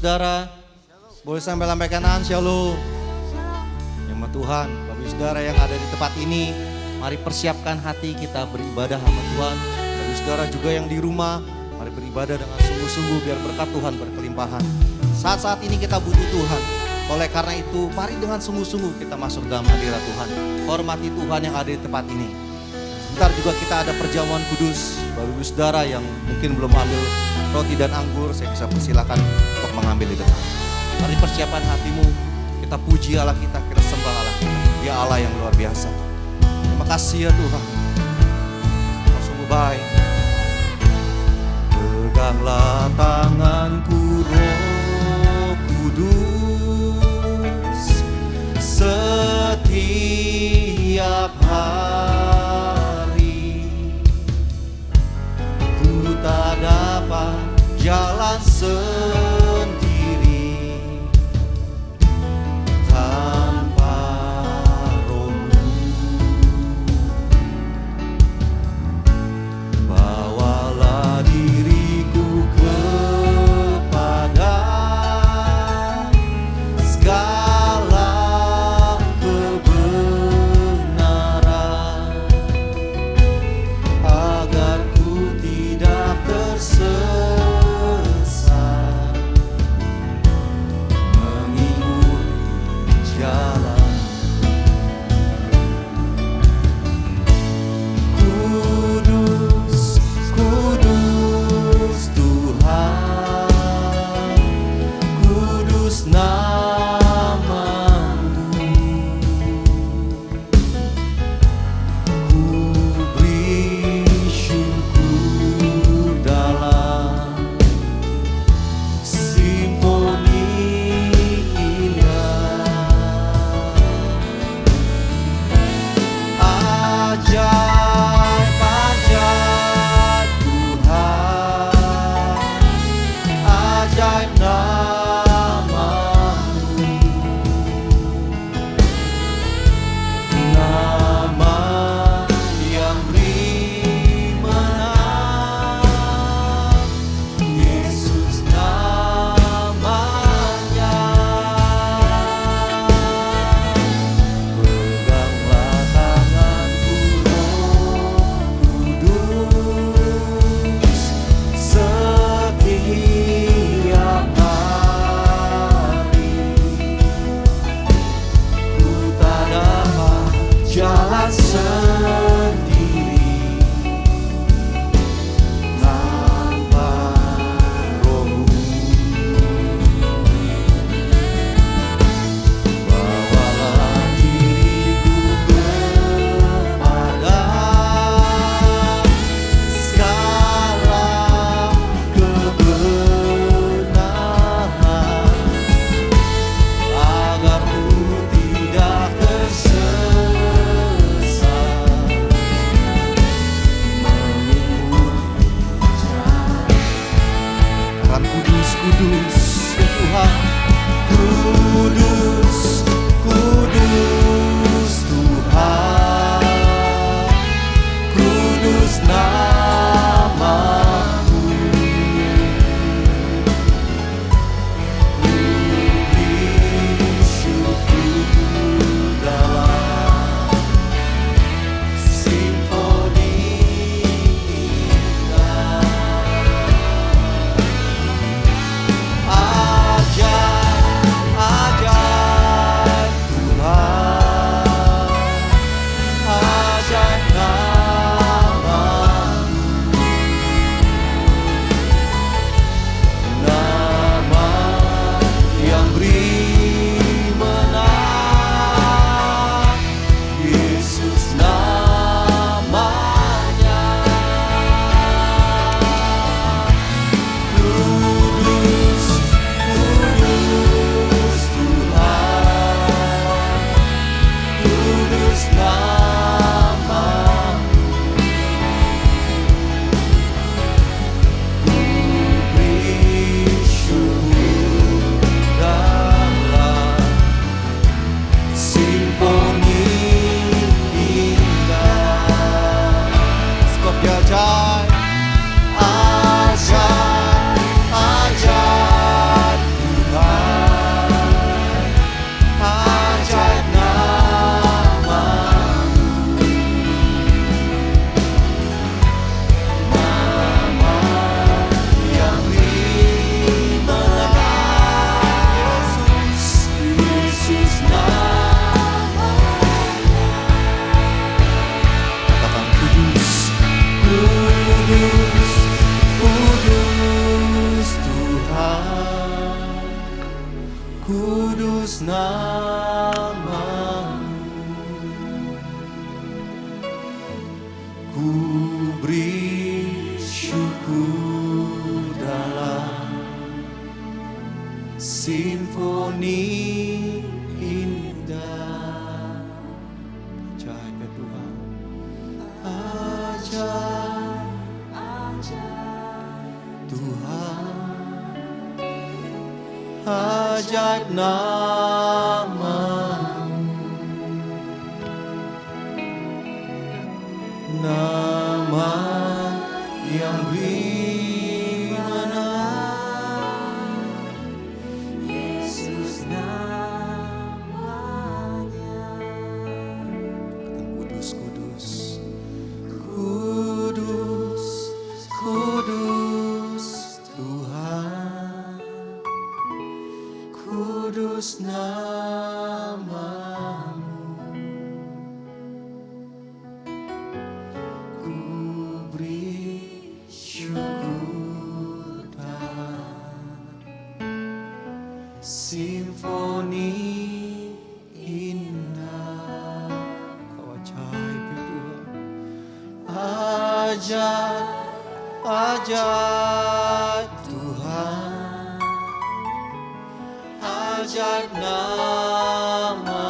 Saudara. Boleh sampai lambaikan tangan, Shalom. Nama Tuhan, Bapak Ibu Saudara yang ada di tempat ini, mari persiapkan hati kita beribadah sama Tuhan. Bapak Ibu Saudara juga yang di rumah, mari beribadah dengan sungguh-sungguh biar berkat Tuhan berkelimpahan. Saat-saat ini kita butuh Tuhan. Oleh karena itu, mari dengan sungguh-sungguh kita masuk dalam hadirat Tuhan. Hormati Tuhan yang ada di tempat ini. Sebentar juga kita ada perjamuan kudus. Bapak Ibu Saudara yang mungkin belum ambil roti dan anggur, saya bisa persilakan untuk mengambil di depan. Mari persiapan hatimu, kita puji Allah kita sembah Allah kita. Dia Allah yang luar biasa. Terima kasih ya Tuhan. Kau sungguh baik. Peganglah tanganku Roh Kudus setiap hari. Ku tak dapat jalan sendiri tanpa Roh-Mu. Bawalah diriku kepada segala kebenaran, agar ku tidak tersesat mengikuti jalan. Kudus, kudus Tuhan, kudus nama-Mu. Ku beri syukur dalam simfoni indah. Ajaib-ajaib Tuhan, ajaib nama-Mu. Nama yang beri menang, Yesus namanya. Peganglah tanganku Roh Kudus setiap hari. Ku tak dapat jalan sendiri tanpa Roh-Mu. Bawalah diriku kepada segala kebenaran, agar ku tidak tersesat mengikuti jalan. Katakan kudus, kudus ya Tuhan. Kudus, kudus Tuhan, kudus nama-Mu. Ku beri syukur dalam simfoni indah. Ajaib kudus nama-Mu. Ku beri syukur dalam simfoni indah. Ajaib ya Tuhan, ajaib Tuhan, ajaib nama-Mu, nama yang beri menang, Yesus namanya. Kudus, kudus, kudus, kudus Tuhan, kudus nama-Mu. Ku beri syukur dalam simfoni indah. Kau ajaib ya Tuhan, ajaib, ajaib Tuhan, ajaib nama-Mu,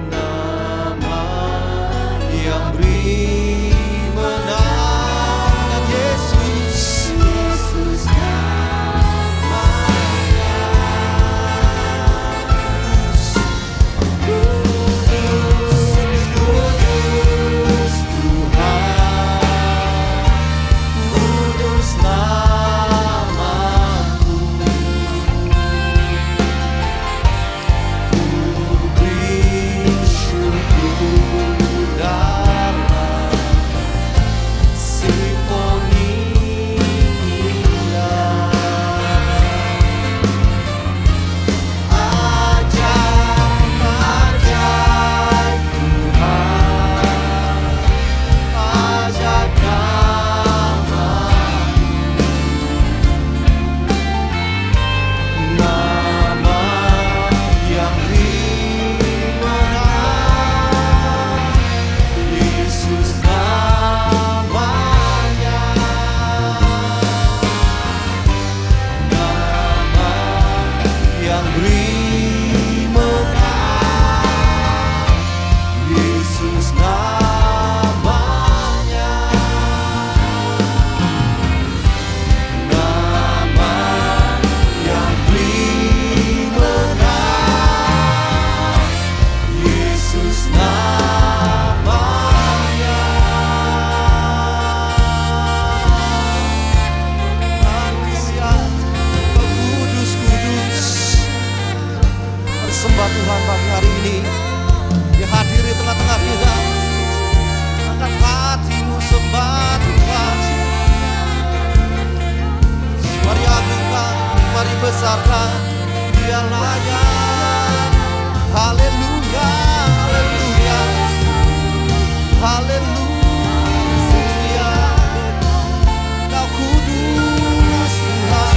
nama yang beri menang, Yesus, Yesus namanya. Kudus, kudus Tuhan, kudus nama-Mu. Ku beri syukur dalam simfoni indah. Ajaib, ajaib Tuhan, ajaib nama-Mu, nama yang beri menang, Yesus namanya, nama yang beri menang, Yesus namanya, nama yang beri menang, Yesus namanya. Haleluya, Kau kudus, kudus. Bersembah Tuhan pagi hari ini, Dia hadir di tengah-tengah kita. Angkat hatimu sembah Tuhan. Mari agungkan, mari besarkan, Dia layak. Haleluya, haleluya, haleluya. Kau kudus Tuhan,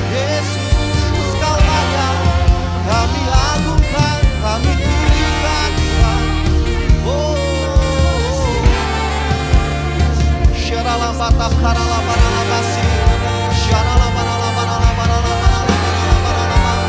Yesus Kau layak. Kami agungkan, kami tinggikan Tuhan. Oh, syaralah batap karalah baralah basi, syaralah baralah baralah baralah baralah baralah baralah.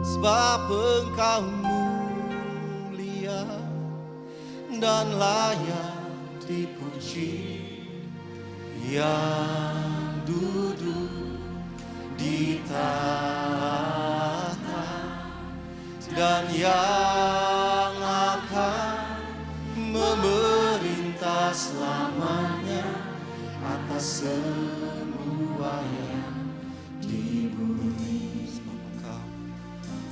Sebab Engkau mulia dan layak dipuji, yang duduk di tahta dan yang akan memerintah selamanya atas semua yang di bumi.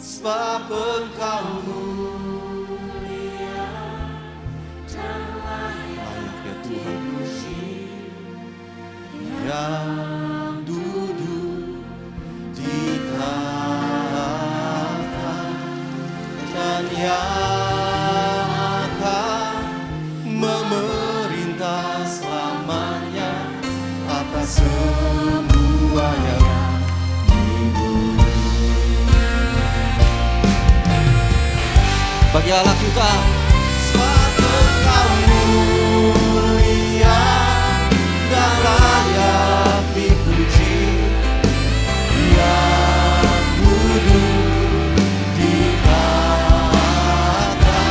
Sebab Engkau mulia dan layak dipuji, yang duduk di tahta dan yang akan memerintah selamanya atas semua yang di bumi. Bagi Allah kita, sebab Engkau mulia dan layak dipuji, yang duduk di tahta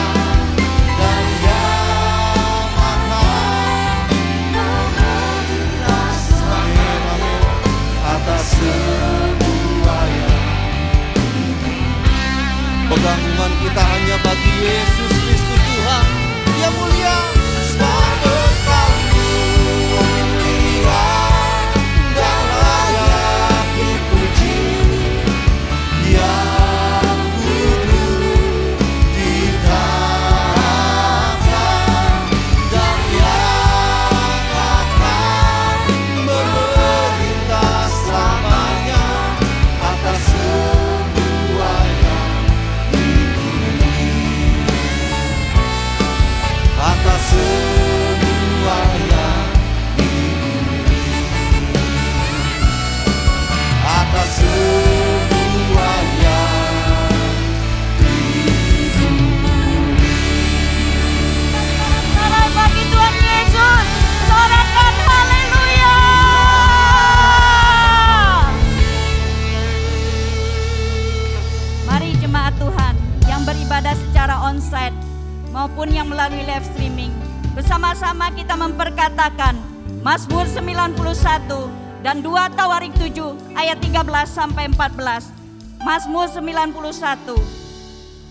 dan yang akan memerintah selamanya atas semua yang pegang iman kita hanya bagi Yesus Kristus Tuhan. Dia mulia, sebab Engkau mulia dan layak dipuji, yang duduk di tahta dan yang akan memerintah selamanya atas semua yang atas semua yang di bumi, atas semua yang di bumi. Salam bagi Tuhan Yesus, sorakan haleluya. Mari jemaat Tuhan yang beribadah secara onsite maupun yang melalui live streaming, bersama-sama kita memperkatakan Mazmur 91 dan 2 Tawarik 7 ayat 13 sampai 14. Mazmur 91.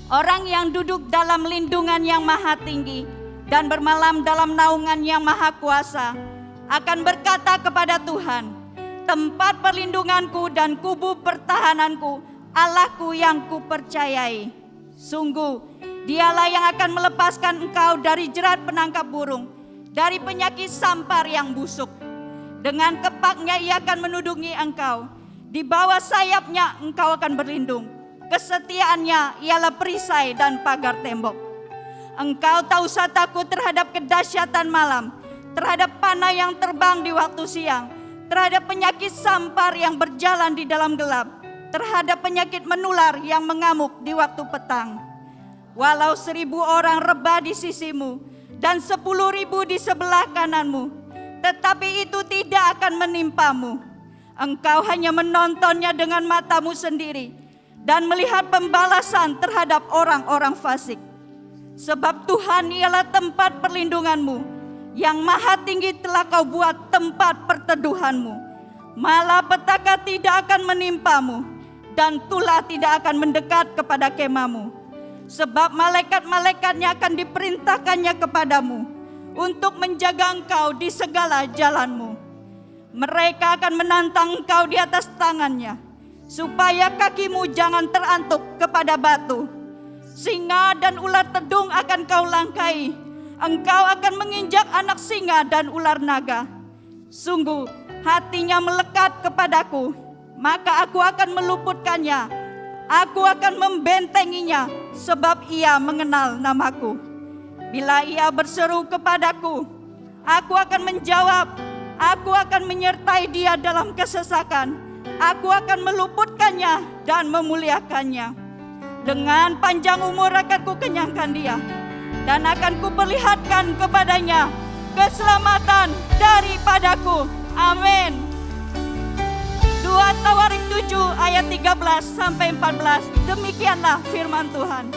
Orang yang duduk dalam lindungan yang maha tinggi dan bermalam dalam naungan yang maha kuasa akan berkata kepada Tuhan, tempat perlindunganku dan kubu pertahananku, Allahku yang kupercayai. Sungguh Dialah yang akan melepaskan engkau dari jerat penangkap burung, dari penyakit sampar yang busuk. Dengan kepaknya ia akan menudungi engkau, di bawah sayapnya engkau akan berlindung. Kesetiaannya ialah perisai dan pagar tembok. Engkau tak usah takut terhadap kedahsyatan malam, terhadap panah yang terbang di waktu siang, terhadap penyakit sampar yang berjalan di dalam gelap, terhadap penyakit menular yang mengamuk di waktu petang. Walau 1000 orang rebah di sisimu dan 10.000 di sebelah kananmu, tetapi itu tidak akan menimpamu. Engkau hanya menontonnya dengan matamu sendiri dan melihat pembalasan terhadap orang-orang fasik. Sebab Tuhan ialah tempat perlindunganmu, yang maha tinggi telah kau buat tempat perteduhanmu. Malapetaka tidak akan menimpamu, dan tulah tidak akan mendekat kepada kemahmu. Sebab malaikat-malaikatnya akan diperintahkannya kepadamu untuk menjaga engkau di segala jalanmu. Mereka akan menantang engkau di atas tangannya, supaya kakimu jangan terantuk kepada batu. Singa dan ular tedung akan kau langkai. Engkau akan menginjak anak singa dan ular naga. Sungguh hatinya melekat kepadaku, maka aku akan meluputkannya. Aku akan membentenginya, sebab ia mengenal namaku. Bila ia berseru kepadaku, aku akan menjawab. Aku akan menyertai dia dalam kesesakan. Aku akan meluputkannya dan memuliakannya. Dengan panjang umur akan kukenyangkan dia, dan akan kuperlihatkan kepadanya keselamatan daripadaku. Amin. 2 Tawarik 7 ayat 13 sampai 14. Demikianlah firman Tuhan.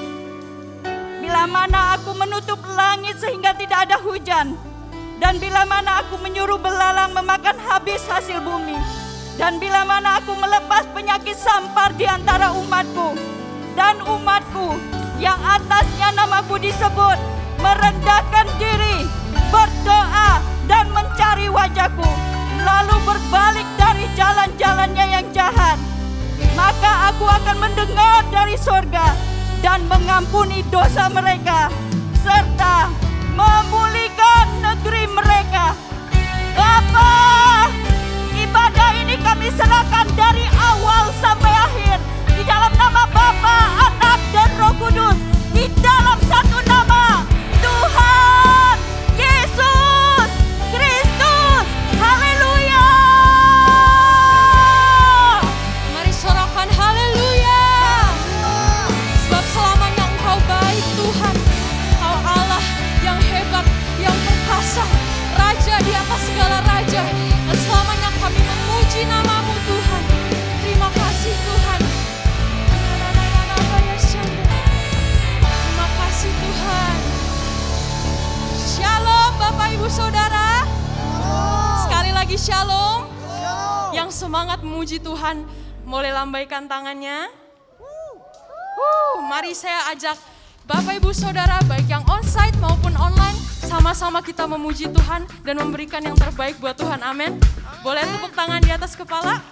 Bila mana aku menutup langit sehingga tidak ada hujan, dan bila mana aku menyuruh belalang memakan habis hasil bumi, dan bila mana aku melepas penyakit sampar di antara umatku, dan umatku yang atasnya namaku disebut merendahkan diri, berdoa dan mencari wajahku, lalu berbalik dari jalan-jalannya yang jahat, maka aku akan mendengar dari surga dan mengampuni dosa mereka, serta memulihkan negeri mereka. Bapa, ibadah ini kami serahkan dari awal sampai akhir di dalam nama Bapa, Anak, dan Roh Kudus, di dalam satu nama, Tuhan Yesus Kristus. Haleluya. Mari sorakan haleluya. Sebab selamanya Engkau baik Tuhan. Engkau Allah yang hebat, yang perkasa, Raja di atas segala raja. Dan selamanya kami memuji nama-Mu Tuhan. Terima kasih Tuhan. Terima kasih Tuhan. Shalom Bapak Ibu Saudara. Sekali lagi shalom. Yang semangat memuji Tuhan boleh lambaikan tangannya. Mari saya ajak Bapak Ibu Saudara baik yang onsite maupun online, sama-sama kita memuji Tuhan dan memberikan yang terbaik buat Tuhan. Amin. Boleh tepuk tangan di atas kepala.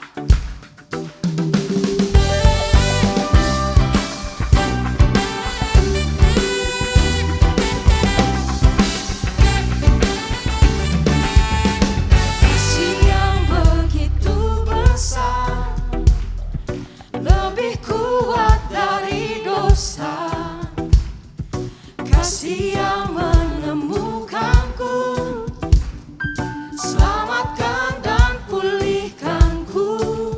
Kasih yang begitu besar, lebih kuat dari dosa. Kasih yang menemukanku, selamatkan dan pulihkanku.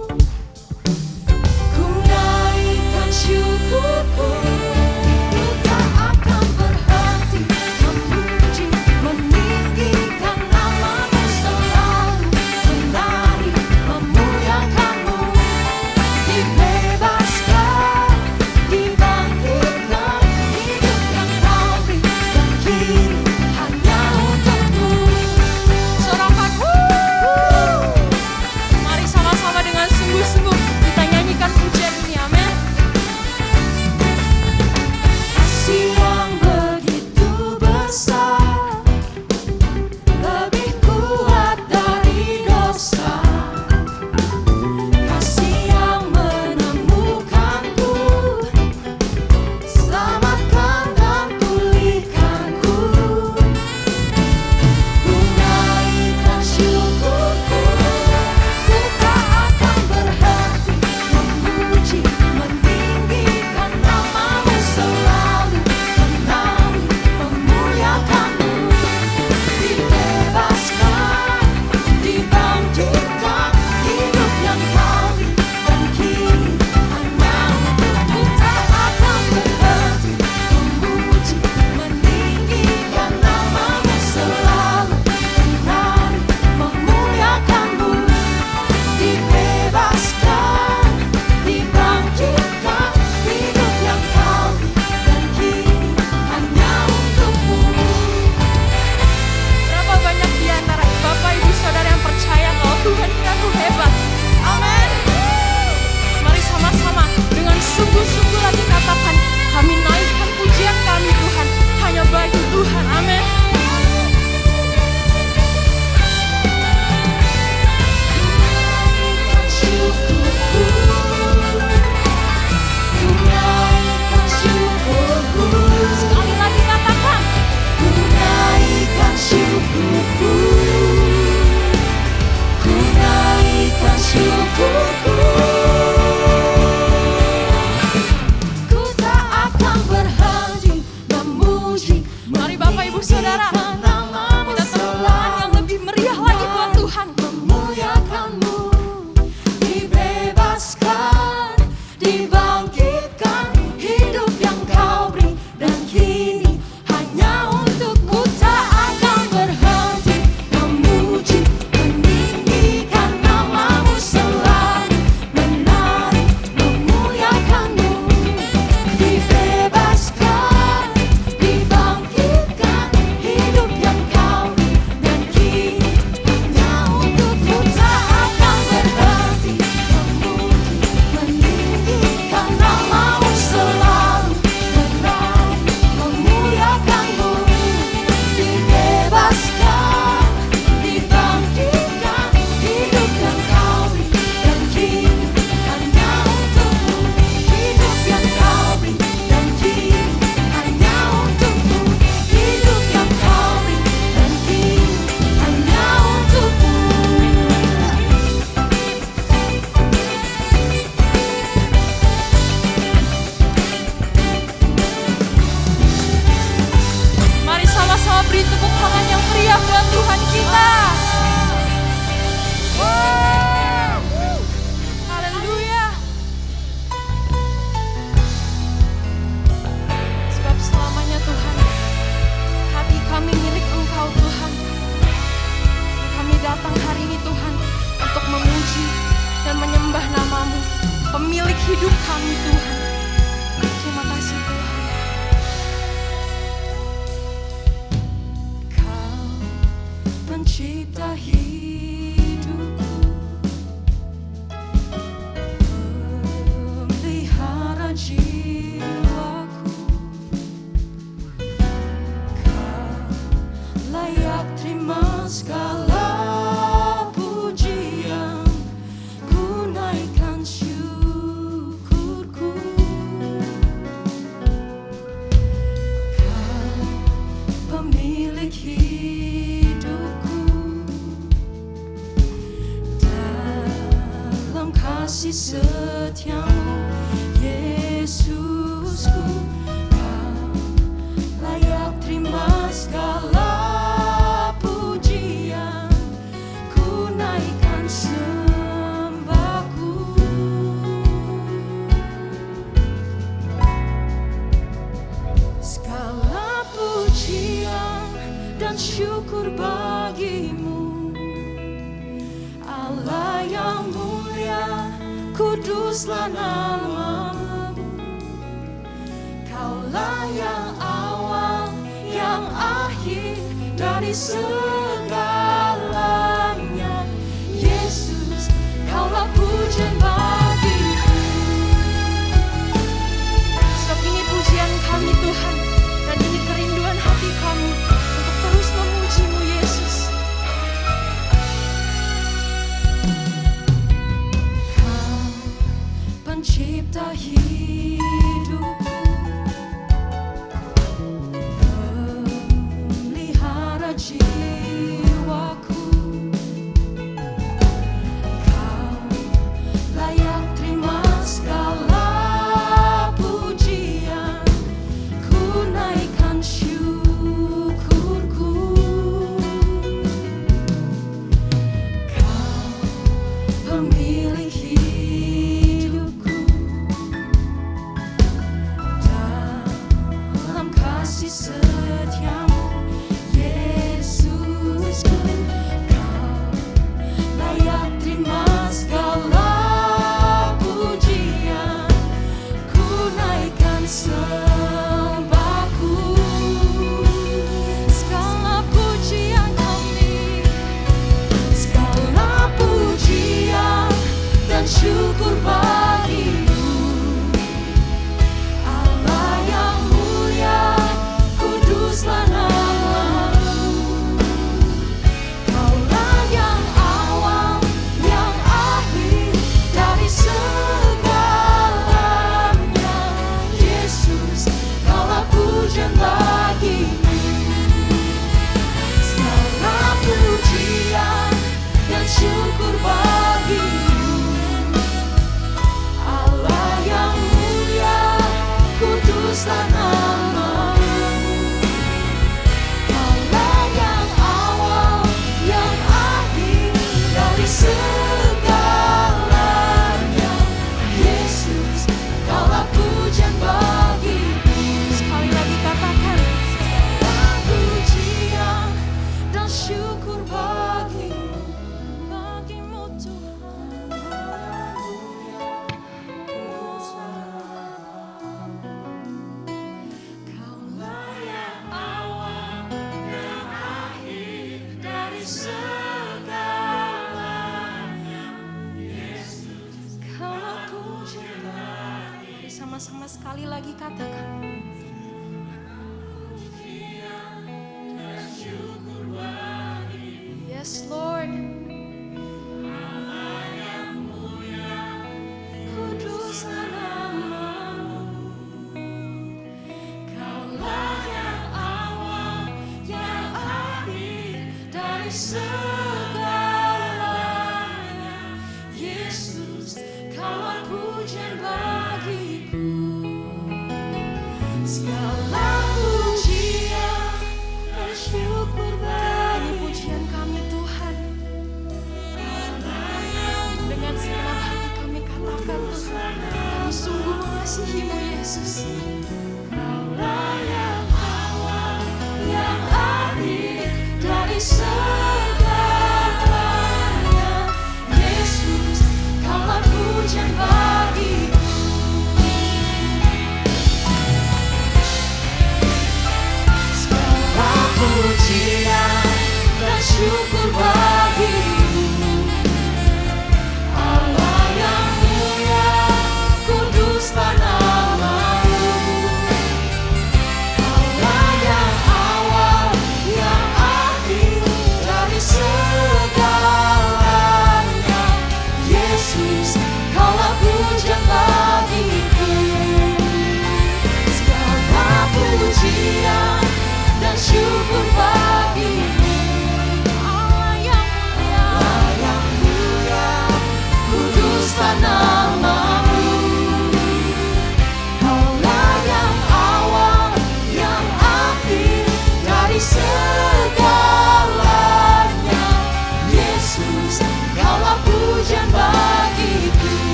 kehadiran Tuhan kita. Haleluya. Sebab selamanya Tuhan, hati kami milik Engkau Tuhan. Kami datang hari ini Tuhan untuk memuji dan menyembah nama-Mu, pemilik hidup kami Tuhan. Terima kasih Tuhan. Kau pencipta hidupku, pemelihara jiwaku. Kau layak terima segala pujian, ku naikkan syukurku. Kau pemilik hidupku, dalam kasih setiamu Yesusku. Kau layak terima segala pujian, ku naikkan sembahku. Segala pujian dan syukur bagimu, Allah yang mulia, kuduslah nama-Mu. Kaulah yang awal, yang akhir dari segalanya. Yesus, Kaulah pujian bagiku. Sebab ini pujian kami Tuhan, dan ini kerinduan hati kami untuk terus memuji-Mu Yesus. Kau pencipta hidupku, pemelihara jiwaku. Kau layak terima segala pujian, ku naikkan syukurku. Kau pemilik hidupku, dalam kasih setiamu Yesusku. Kau layak terima segala pujian, ku naikkan sembahku. Segala pujian kami, segala pujian dan syukur bagimu, Allah yang mulia, kuduslah nama-Mu. Kaulah yang awal, yang akhir dari segalanya. Yesus, Kaulah pujian bagimu. Segala pujian dan syukur bagimu, Allah yang mulia, kuduslah nama-Mu. Kaulah yang awal, yang akhir dari segalanya. Yesus, Kaulah pujian bagiku. Sekali lagi katakan, Segala pujian dan syukur bagimu, bagimu Tuhan. Kaulah yang awal, yang akhir dari segalanya. Yesus, Kaulah pujian bagiku. mari sama-sama sekali lagi katakan. Yes Lord. Kuduslah nama-Mu. Kaulah yang awal, yang akhir dari segalanya. Yesus, Kaulah pujian bagiku. Segala pujian dan syukur bagimu,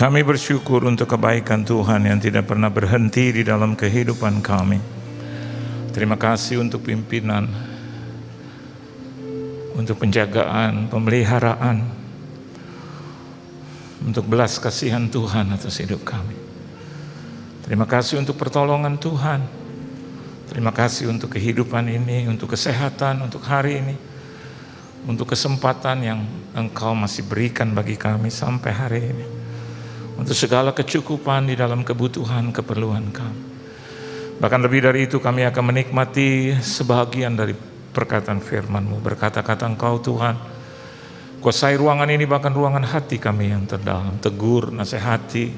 Kami bersyukur untuk kebaikan Tuhan yang tidak pernah berhenti di dalam kehidupan kami. Terima kasih untuk pimpinan, untuk penjagaan, pemeliharaan, untuk belas kasihan Tuhan atas hidup kami. Terima kasih untuk pertolongan Tuhan. Terima kasih untuk kehidupan ini, untuk kesehatan, untuk hari ini, untuk kesempatan yang Engkau masih berikan bagi kami sampai hari ini, untuk segala kecukupan di dalam kebutuhan keperluan kami. Bahkan lebih dari itu, kami akan menikmati sebahagian dari perkataan firman-Mu. Berkata-kata Engkau Tuhan, kuasai ruangan ini, bahkan ruangan hati kami yang terdalam. Tegur, nasihati,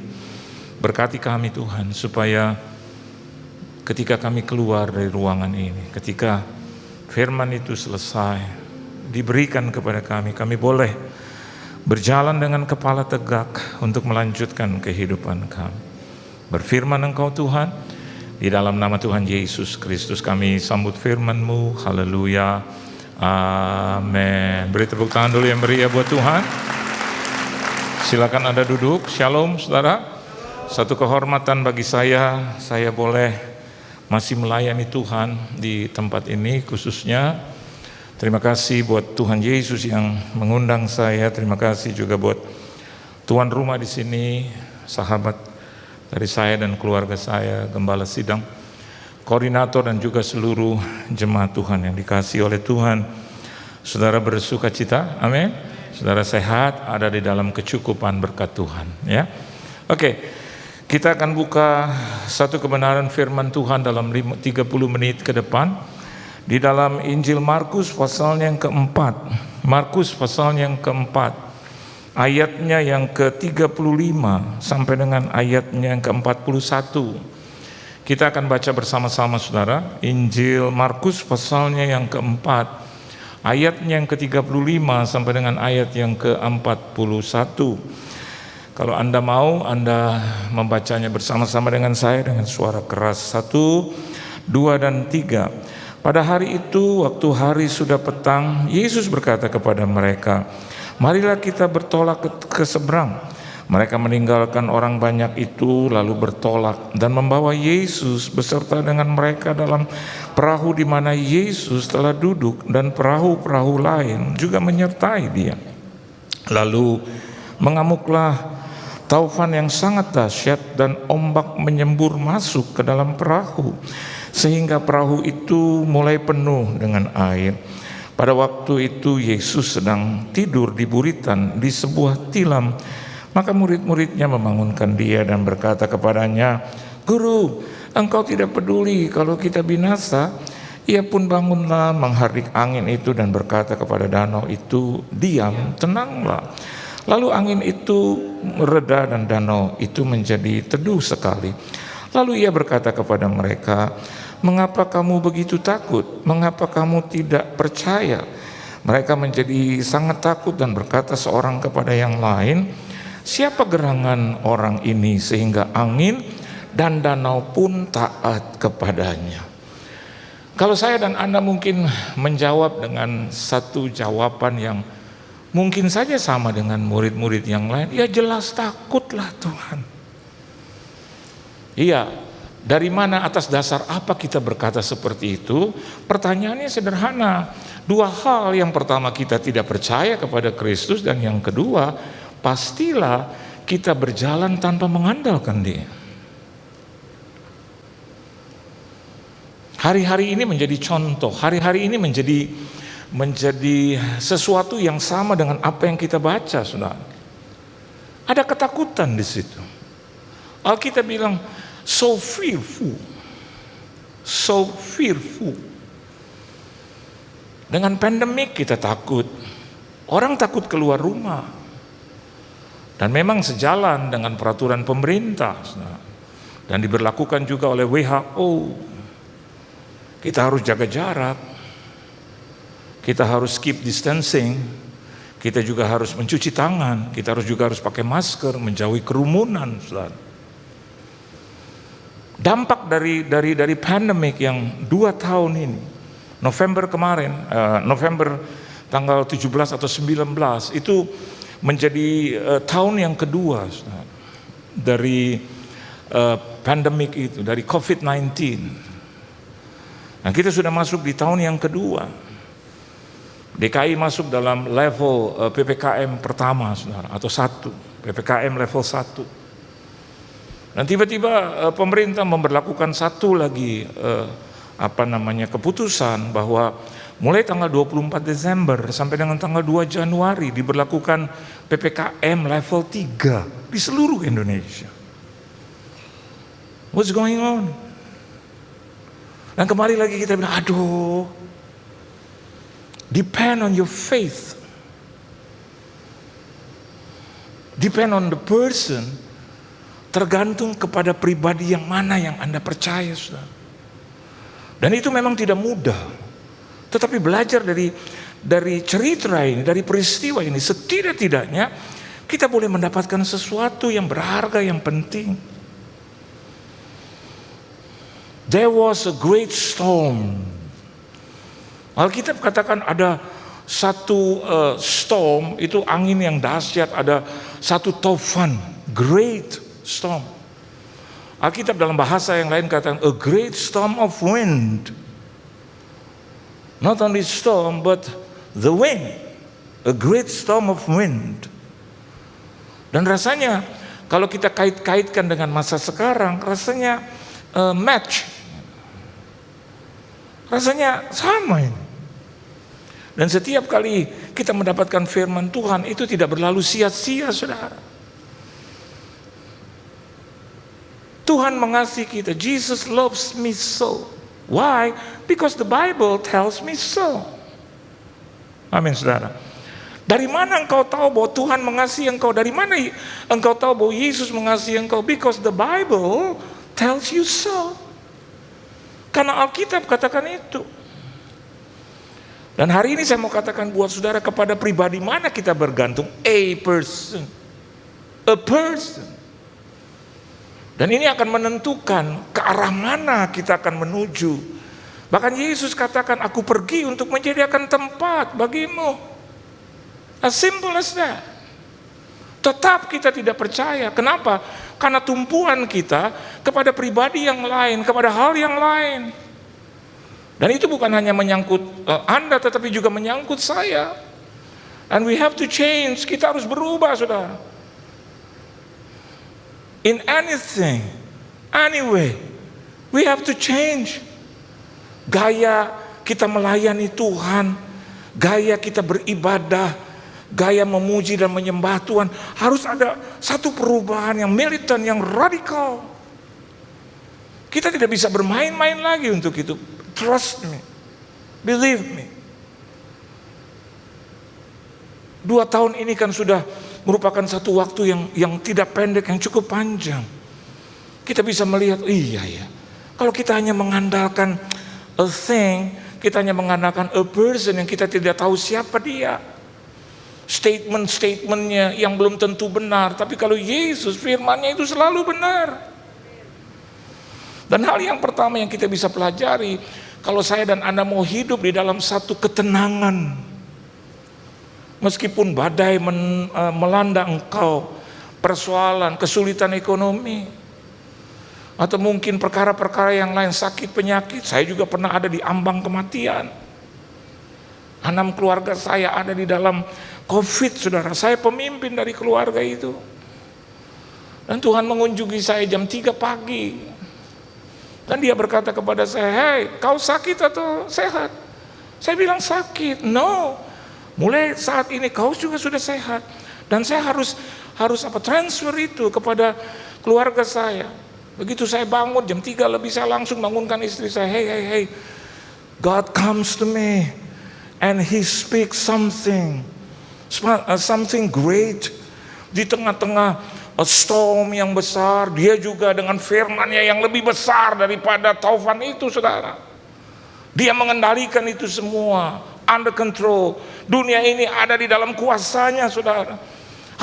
berkati kami Tuhan, supaya ketika kami keluar dari ruangan ini, ketika firman itu selesai, diberikan kepada kami, kami boleh berjalan dengan kepala tegak untuk melanjutkan kehidupan kami. Berfirman Engkau Tuhan, di dalam nama Tuhan Yesus Kristus kami sambut firman-Mu. Haleluya, amin. Beri tepuk tangan dulu yang meriah buat Tuhan. Silakan Anda duduk. Shalom saudara. Satu kehormatan bagi saya boleh masih melayani Tuhan di tempat ini khususnya. Terima kasih buat Tuhan Yesus yang mengundang saya. Terima kasih juga buat tuan rumah di sini, sahabat dari saya dan keluarga saya, gembala sidang, koordinator dan juga seluruh jemaat Tuhan yang dikasihi oleh Tuhan. Saudara bersuka cita, amin. Saudara sehat, ada di dalam kecukupan berkat Tuhan, ya. Oke. Kita akan buka satu kebenaran firman Tuhan dalam 30 menit ke depan di dalam Injil Markus pasal yang keempat. Markus pasal yang keempat, ayatnya yang ke-35 sampai dengan ayatnya yang ke-41. Kita akan baca bersama-sama saudara. Injil Markus pasalnya yang keempat, ayatnya yang ke-35 sampai dengan ayat yang ke-41. Kalau Anda mau, Anda membacanya bersama-sama dengan saya dengan suara keras. 1, 2, dan 3. Pada hari itu, waktu hari sudah petang, Yesus berkata kepada mereka, marilah kita bertolak ke seberang. Mereka meninggalkan orang banyak itu, lalu bertolak dan membawa Yesus beserta dengan mereka dalam perahu di mana Yesus telah duduk, dan perahu-perahu lain juga menyertai Dia. Lalu mengamuklah taufan yang sangat dahsyat, dan ombak menyembur masuk ke dalam perahu sehingga perahu itu mulai penuh dengan air. Pada waktu itu Yesus sedang tidur di buritan di sebuah tilam. Maka murid-muridnya membangunkan Dia dan berkata kepadanya, Guru, Engkau tidak peduli kalau kita binasa? Ia pun bangunlah, menghardik angin itu dan berkata kepada danau itu, diam, tenanglah. Lalu angin itu mereda dan danau itu menjadi teduh sekali. Lalu Ia berkata kepada mereka, mengapa kamu begitu takut? Mengapa kamu tidak percaya? Mereka menjadi sangat takut dan berkata seorang kepada yang lain, siapa gerangan orang ini sehingga angin dan danau pun taat kepadanya? Kalau saya dan Anda mungkin menjawab dengan satu jawaban yang mungkin saja sama dengan murid-murid yang lain, ya jelas takutlah Tuhan. Iya, dari mana, atas dasar apa kita berkata seperti itu? Pertanyaannya sederhana. Dua hal, yang pertama kita tidak percaya kepada Kristus, dan yang kedua pastilah kita berjalan tanpa mengandalkan Dia. Hari-hari ini menjadi contoh, hari-hari ini menjadi sesuatu yang sama dengan apa yang kita baca, saudara. Ada ketakutan di situ. Alkitab bilang so fearful. Dengan pandemik kita takut. Orang takut keluar rumah. Dan memang sejalan dengan peraturan pemerintah, saudara. Dan diberlakukan juga oleh WHO. Kita harus jaga jarak. Kita harus keep distancing, kita juga harus mencuci tangan, kita juga harus pakai masker, menjauhi kerumunan. Dampak dari pandemik yang 2 tahun ini, November kemarin, November tanggal 17 atau 19, itu menjadi tahun yang kedua. dari pandemik itu, dari COVID-19. Nah, kita sudah masuk di tahun yang kedua. DKI masuk dalam level PPKM pertama, saudara, atau 1, PPKM level 1. Dan tiba-tiba pemerintah memberlakukan satu lagi keputusan bahwa mulai tanggal 24 Desember sampai dengan tanggal 2 Januari diberlakukan PPKM level 3 di seluruh Indonesia. What's going on? Dan kembali lagi kita bilang, aduh, depend on your faith. Depend on the person. Tergantung kepada pribadi yang mana yang Anda percaya, saudara. Dan itu memang tidak mudah. Tetapi belajar dari cerita ini, dari peristiwa ini, setidak-tidaknya kita boleh mendapatkan sesuatu yang berharga, yang penting. There was a great storm. Alkitab katakan ada satu storm, itu angin yang dahsyat, ada satu tofan, great storm. Alkitab dalam bahasa yang lain katakan a great storm of wind. Not only storm, but the wind. A great storm of wind. Dan rasanya kalau kita kait-kaitkan dengan masa sekarang, rasanya match. Rasanya sama ini. Dan setiap kali kita mendapatkan firman Tuhan, itu tidak berlalu sia-sia, saudara. Tuhan mengasihi kita. Jesus loves me so. Why? Because the Bible tells me so. Amin, saudara. Dari mana engkau tahu bahwa Tuhan mengasihi engkau? Dari mana engkau tahu bahwa Yesus mengasihi engkau? Because the Bible tells you so. Karena Alkitab katakan itu. Dan hari ini saya mau katakan buat saudara, kepada pribadi mana kita bergantung? A person. A person. Dan ini akan menentukan ke arah mana kita akan menuju. Bahkan Yesus katakan, aku pergi untuk menyediakan tempat bagimu. As simple as that. Tetap kita tidak percaya. Kenapa? Karena tumpuan kita kepada pribadi yang lain, kepada hal yang lain. Dan itu bukan hanya menyangkut Anda, tetapi juga menyangkut saya. And we have to change. Kita harus berubah, saudara. In anything, anyway, we have to change. Gaya kita melayani Tuhan, gaya kita beribadah, gaya memuji dan menyembah Tuhan, harus ada satu perubahan yang militan, yang radikal. Kita tidak bisa bermain-main lagi untuk itu. Trust me, believe me. 2 tahun ini kan sudah merupakan satu waktu yang tidak pendek, yang cukup panjang. Kita bisa melihat, iya ya, kalau kita hanya mengandalkan a thing, kita hanya mengandalkan a person yang kita tidak tahu siapa dia, statement-statementnya yang belum tentu benar. Tapi kalau Yesus, firman-Nya itu selalu benar. Dan hal yang pertama yang kita bisa pelajari, kalau saya dan Anda mau hidup di dalam satu ketenangan, meskipun badai melanda engkau, persoalan, kesulitan ekonomi, atau mungkin perkara-perkara yang lain, sakit, penyakit. Saya juga pernah ada di ambang kematian. 6 keluarga saya ada di dalam COVID, saudara. Saya pemimpin dari keluarga itu. Dan Tuhan mengunjungi saya jam 3 pagi. Dan dia berkata kepada saya, "Hei, kau sakit atau sehat?" Saya bilang sakit. No, mulai saat ini kau juga sudah sehat. Dan saya harus transfer itu kepada keluarga saya. Begitu saya bangun jam 3 lebih, saya langsung bangunkan istri saya. Hey, God comes to me and He speaks something great. Di tengah-tengah storm yang besar, Dia juga dengan firman-Nya yang lebih besar daripada taufan itu, saudara. Dia mengendalikan itu semua, under control. Dunia ini ada di dalam kuasa-Nya, saudara.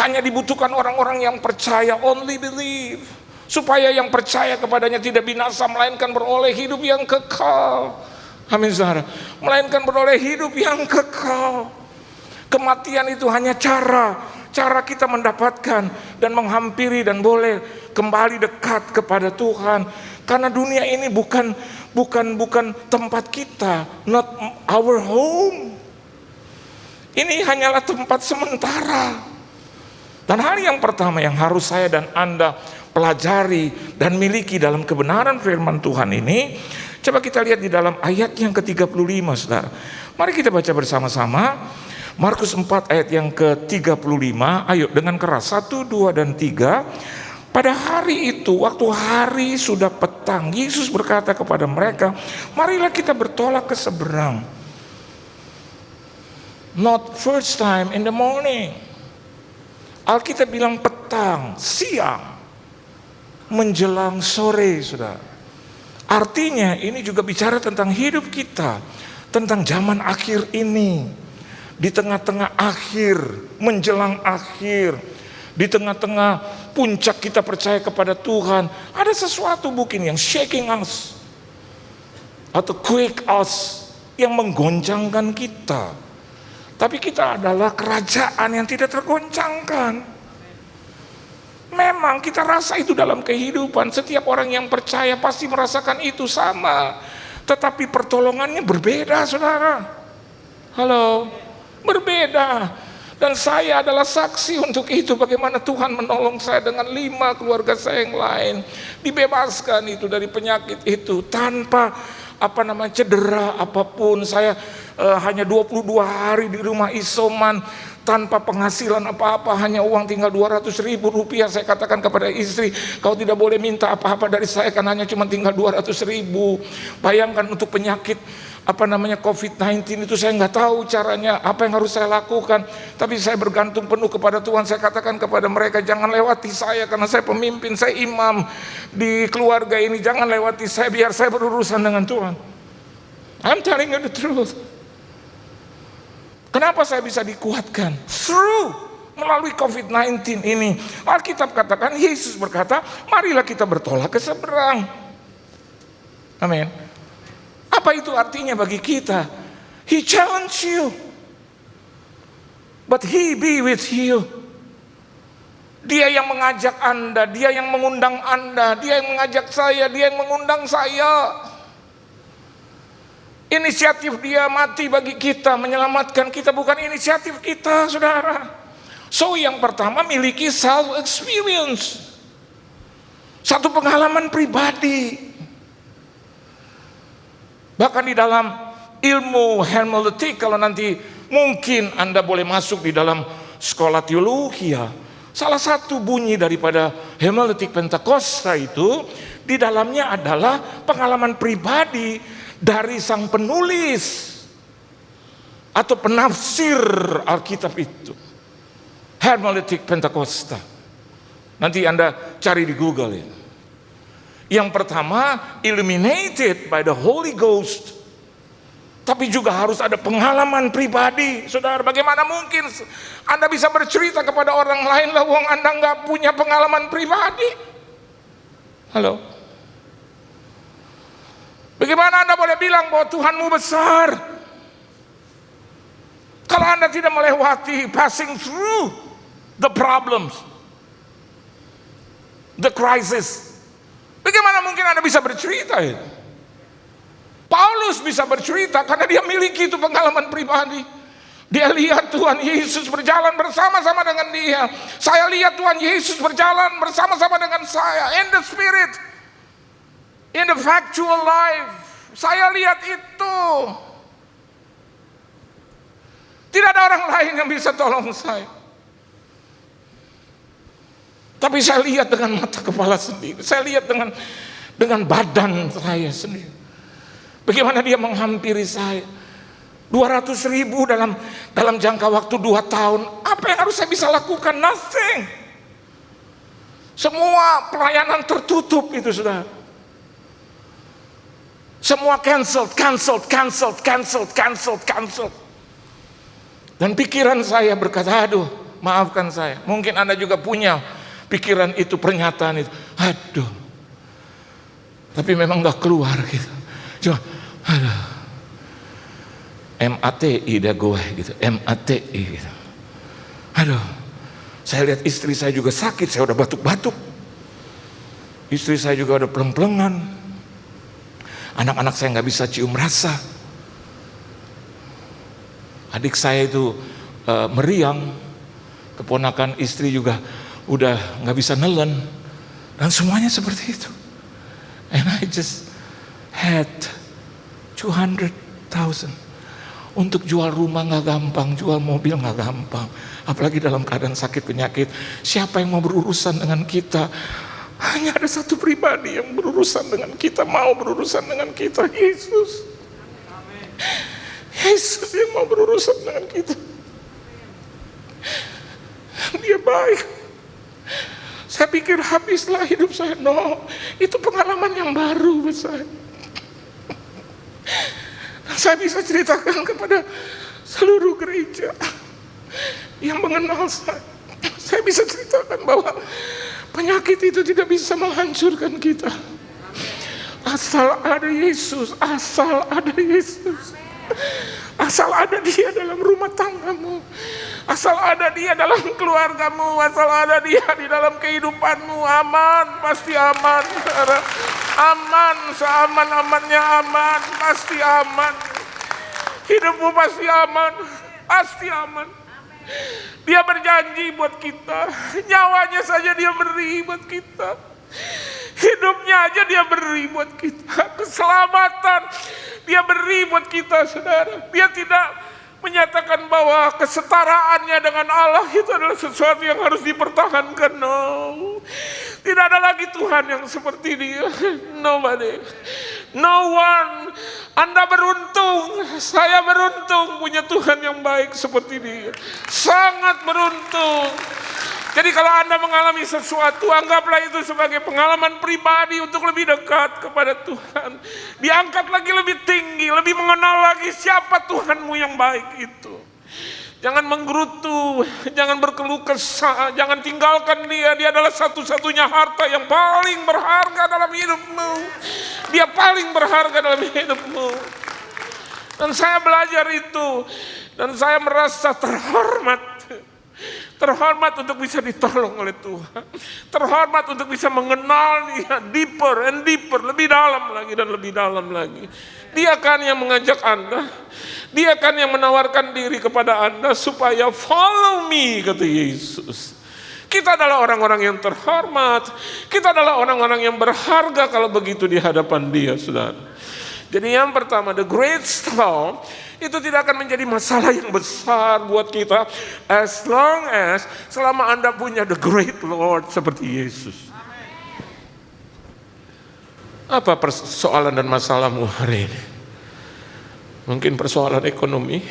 Hanya dibutuhkan orang-orang yang percaya, only believe. Supaya yang percaya kepadanya tidak binasa, melainkan beroleh hidup yang kekal. Amin, saudara. Melainkan beroleh hidup yang kekal. Kematian itu hanya cara kita mendapatkan dan menghampiri dan boleh kembali dekat kepada Tuhan. Karena dunia ini bukan tempat kita, not our home. Ini hanyalah tempat sementara. Dan hal yang pertama yang harus saya dan Anda pelajari dan miliki dalam kebenaran firman Tuhan ini, coba kita lihat di dalam ayat yang ke-35, saudara. Mari kita baca bersama-sama. Markus 4 ayat yang ke-35, ayo dengan keras, 1, 2, dan 3. Pada hari itu, waktu hari sudah petang, Yesus berkata kepada mereka, marilah kita bertolak ke seberang. Not first time in the morning. Alkitab bilang petang, siang, menjelang sore, saudara. Artinya ini juga bicara tentang hidup kita, tentang zaman akhir ini. Di tengah-tengah akhir, menjelang akhir, di tengah-tengah puncak kita percaya kepada Tuhan, ada sesuatu mungkin yang shaking us atau quake us, yang menggoncangkan kita. Tapi kita adalah kerajaan yang tidak tergoncangkan. Memang kita rasa itu dalam kehidupan. Setiap orang yang percaya pasti merasakan itu sama. Tetapi pertolongannya berbeda, saudara. Halo, berbeda. Dan saya adalah saksi untuk itu, bagaimana Tuhan menolong saya dengan 5 keluarga saya yang lain. Dibebaskan itu dari penyakit itu tanpa cedera apapun. Saya hanya 22 hari di rumah isoman tanpa penghasilan apa-apa, hanya uang tinggal 200.000 rupiah. Saya katakan kepada istri, kau tidak boleh minta apa-apa dari saya karena hanya cuma tinggal 200.000. Bayangkan untuk penyakit COVID-19 itu saya nggak tahu caranya, apa yang harus saya lakukan. Tapi saya bergantung penuh kepada Tuhan. Saya katakan kepada mereka, jangan lewati saya karena saya pemimpin, saya imam di keluarga ini. Jangan lewati saya, biar saya berurusan dengan Tuhan. I'm telling you the truth. Kenapa saya bisa dikuatkan? Melalui COVID-19 ini. Alkitab katakan, Yesus berkata, marilah kita bertolak ke seberang. Amin. Apa itu artinya bagi kita? He challenge you, but He be with you. Dia yang mengajak Anda, Dia yang mengundang Anda, Dia yang mengajak saya, Dia yang mengundang saya. Inisiatif Dia mati bagi kita, menyelamatkan kita, bukan inisiatif kita, saudara. So yang pertama, miliki self experience, satu pengalaman pribadi. Bahkan di dalam ilmu hermeneutik, kalau nanti mungkin Anda boleh masuk di dalam sekolah teologi, salah satu bunyi daripada hermeneutik Pentakosta itu di dalamnya adalah pengalaman pribadi dari sang penulis atau penafsir Alkitab itu. Hermeneutik Pentakosta. Nanti Anda cari di Google ya. Yang pertama, illuminated by the Holy Ghost. Tapi juga harus ada pengalaman pribadi. Saudara, bagaimana mungkin Anda bisa bercerita kepada orang lain lah wong Anda nggak punya pengalaman pribadi? Halo? Bagaimana Anda boleh bilang bahwa Tuhanmu besar kalau Anda tidak melewati, passing through the problems, the crisis? Bagaimana mungkin Anda bisa bercerita ya? Paulus bisa bercerita karena dia miliki itu pengalaman pribadi. Dia lihat Tuhan Yesus berjalan bersama-sama dengan dia. Saya lihat Tuhan Yesus berjalan bersama-sama dengan saya. In the spirit, in the factual life. Saya lihat itu. Tidak ada orang lain yang bisa tolong saya. Tapi saya lihat dengan mata kepala sendiri. Saya lihat dengan badan saya sendiri. Bagaimana dia menghampiri saya. 200.000 dalam jangka waktu 2 tahun. Apa yang harus saya bisa lakukan? Nothing. Semua pelayanan tertutup itu, sudah. Semua cancelled. Dan pikiran saya berkata, aduh, maafkan saya. Mungkin Anda juga punya pikiran itu, pernyataan itu. Aduh. Tapi memang gak keluar gitu. Cuma, aduh. MATI dah gue gitu. MATI gitu. Aduh. Saya lihat istri saya juga sakit, saya udah batuk-batuk. Istri saya juga ada peleng-pelengan. Anak-anak saya nggak bisa cium rasa. Adik saya itu meriang. Keponakan istri juga udah nggak bisa nelen. Dan semuanya seperti itu. And I just had 200,000. Untuk jual rumah nggak gampang, jual mobil nggak gampang. Apalagi dalam keadaan sakit penyakit. Siapa yang mau berurusan dengan kita? Hanya ada satu pribadi yang berurusan dengan kita, mau berurusan dengan kita, Yesus. Yesus yang mau berurusan dengan kita. Dia baik. Saya pikir habislah hidup saya. No, itu pengalaman yang baru buat saya. Saya bisa ceritakan kepada seluruh gereja yang mengenal saya. Saya bisa ceritakan bahwa penyakit itu tidak bisa menghancurkan kita. Asal ada Yesus, asal ada Yesus. Asal ada Dia dalam rumah tanggamu, asal ada Dia dalam keluargamu, asal ada Dia di dalam kehidupanmu, aman, pasti aman. Aman, seaman-amannya aman, pasti aman. Hidupmu pasti aman, pasti aman. Dia berjanji buat kita, nyawanya saja Dia beri buat kita, hidupnya aja Dia beri buat kita, keselamatan Dia beri buat kita, saudara. Dia tidak menyatakan bahwa kesetaraannya dengan Allah itu adalah sesuatu yang harus dipertahankan. No, tidak ada lagi Tuhan yang seperti Dia. Nobody, no one. Anda beruntung, saya beruntung punya Tuhan yang baik seperti Dia. Sangat beruntung. Jadi kalau Anda mengalami sesuatu, anggaplah itu sebagai pengalaman pribadi untuk lebih dekat kepada Tuhan. Diangkat lagi lebih tinggi, lebih mengenal lagi siapa Tuhanmu yang baik itu. Jangan menggerutu, jangan berkeluh kesah, jangan tinggalkan Dia. Dia adalah satu-satunya harta yang paling berharga dalam hidupmu. Dia paling berharga dalam hidupmu. Dan saya belajar itu, dan saya merasa terhormat. Terhormat untuk bisa ditolong oleh Tuhan. Terhormat untuk bisa mengenal Dia deeper and deeper, lebih dalam lagi dan lebih dalam lagi. Dia kan yang mengajak Anda. Dia kan yang menawarkan diri kepada Anda supaya follow me, kata Yesus. Kita adalah orang-orang yang terhormat. Kita adalah orang-orang yang berharga kalau begitu di hadapan Dia, saudara. Jadi yang pertama, the great storm itu tidak akan menjadi masalah yang besar buat kita as long as selama Anda punya the great Lord seperti Yesus. Apa persoalan dan masalahmu hari ini? Mungkin persoalan ekonomi.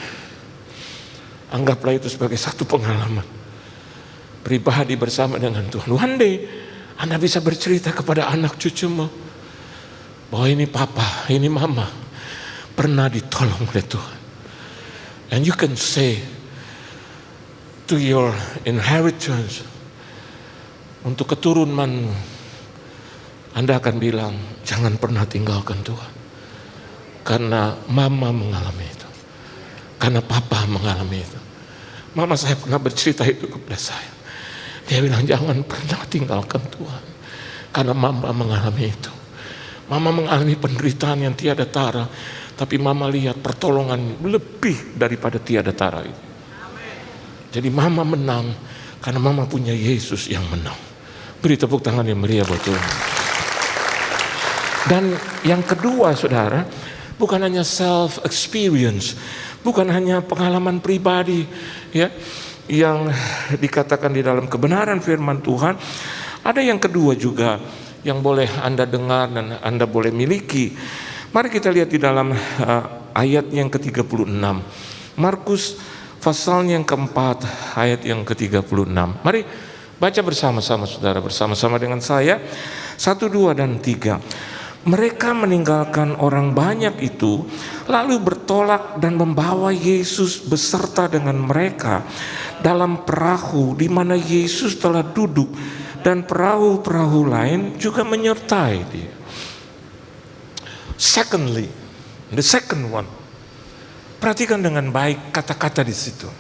Anggaplah itu sebagai satu pengalaman pribadi bersama dengan Tuhan. One day Anda bisa bercerita kepada anak cucumu bahwa ini papa, ini mama pernah ditolong oleh Tuhan. And you can say to your inheritance, untuk keturunanmu, Anda akan bilang, jangan pernah tinggalkan Tuhan. Karena mama mengalami itu. Karena papa mengalami itu. Mama saya pernah bercerita itu kepada saya. Dia bilang, jangan pernah tinggalkan Tuhan. Karena mama mengalami itu. Mama mengalami penderitaan yang tiada tara. Tapi mama lihat pertolongan lebih daripada tiada tara itu. Jadi mama menang karena mama punya Yesus yang menang. Beri tepuk tangan yang meriah buat Tuhan. Dan yang kedua, saudara, bukan hanya self experience, bukan hanya pengalaman pribadi ya yang dikatakan di dalam kebenaran firman Tuhan. Ada yang kedua juga yang boleh Anda dengar dan Anda boleh miliki. Mari kita lihat di dalam ayat yang ke-36. Markus pasal yang keempat ayat yang ke-36. Mari baca bersama-sama, saudara, bersama-sama dengan saya. 1, 2, dan 3. Mereka meninggalkan orang banyak itu, lalu bertolak dan membawa Yesus beserta dengan mereka dalam perahu di mana Yesus telah duduk, dan perahu-perahu lain juga menyertai Dia. Secondly, the second one. Perhatikan dengan baik kata-kata di situ.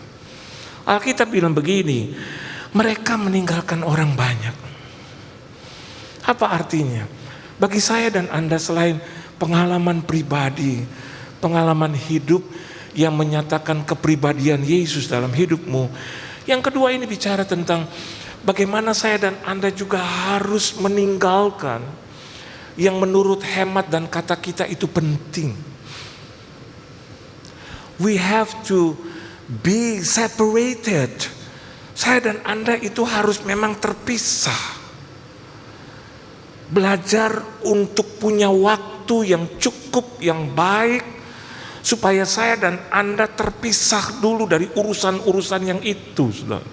Alkitab bilang begini, mereka meninggalkan orang banyak. Apa artinya? Bagi saya dan Anda selain pengalaman pribadi, pengalaman hidup yang menyatakan kepribadian Yesus dalam hidupmu. Yang kedua ini bicara tentang bagaimana saya dan Anda juga harus meninggalkan yang menurut hemat dan kata kita itu penting. We have to be separated. Saya dan Anda itu harus memang terpisah. Belajar untuk punya waktu yang cukup, yang baik, supaya saya dan Anda terpisah dulu dari urusan-urusan yang itu, saudara.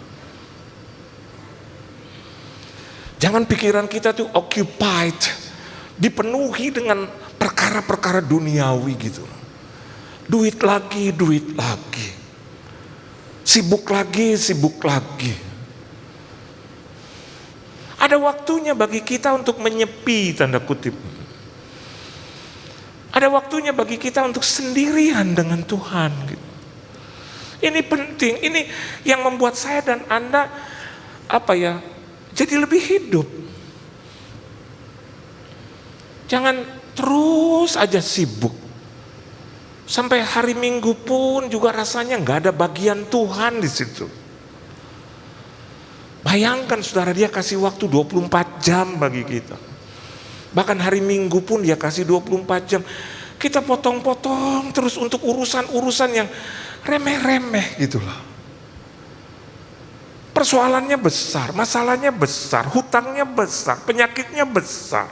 Jangan pikiran kita tuh occupied, dipenuhi dengan perkara-perkara duniawi gitu. Duit lagi, sibuk lagi. Ada waktunya bagi kita untuk menyepi, tanda kutip. Ada waktunya bagi kita untuk sendirian dengan Tuhan. Gitu. Ini penting, ini yang membuat saya dan Anda jadi lebih hidup. Jangan terus aja sibuk. Sampai hari Minggu pun juga rasanya nggak ada bagian Tuhan di situ. Bayangkan saudara, dia kasih waktu 24 jam bagi kita. Bahkan hari Minggu pun dia kasih 24 jam. Kita potong-potong terus untuk urusan-urusan yang remeh-remeh gitu loh. Persoalannya besar, masalahnya besar, hutangnya besar, penyakitnya besar.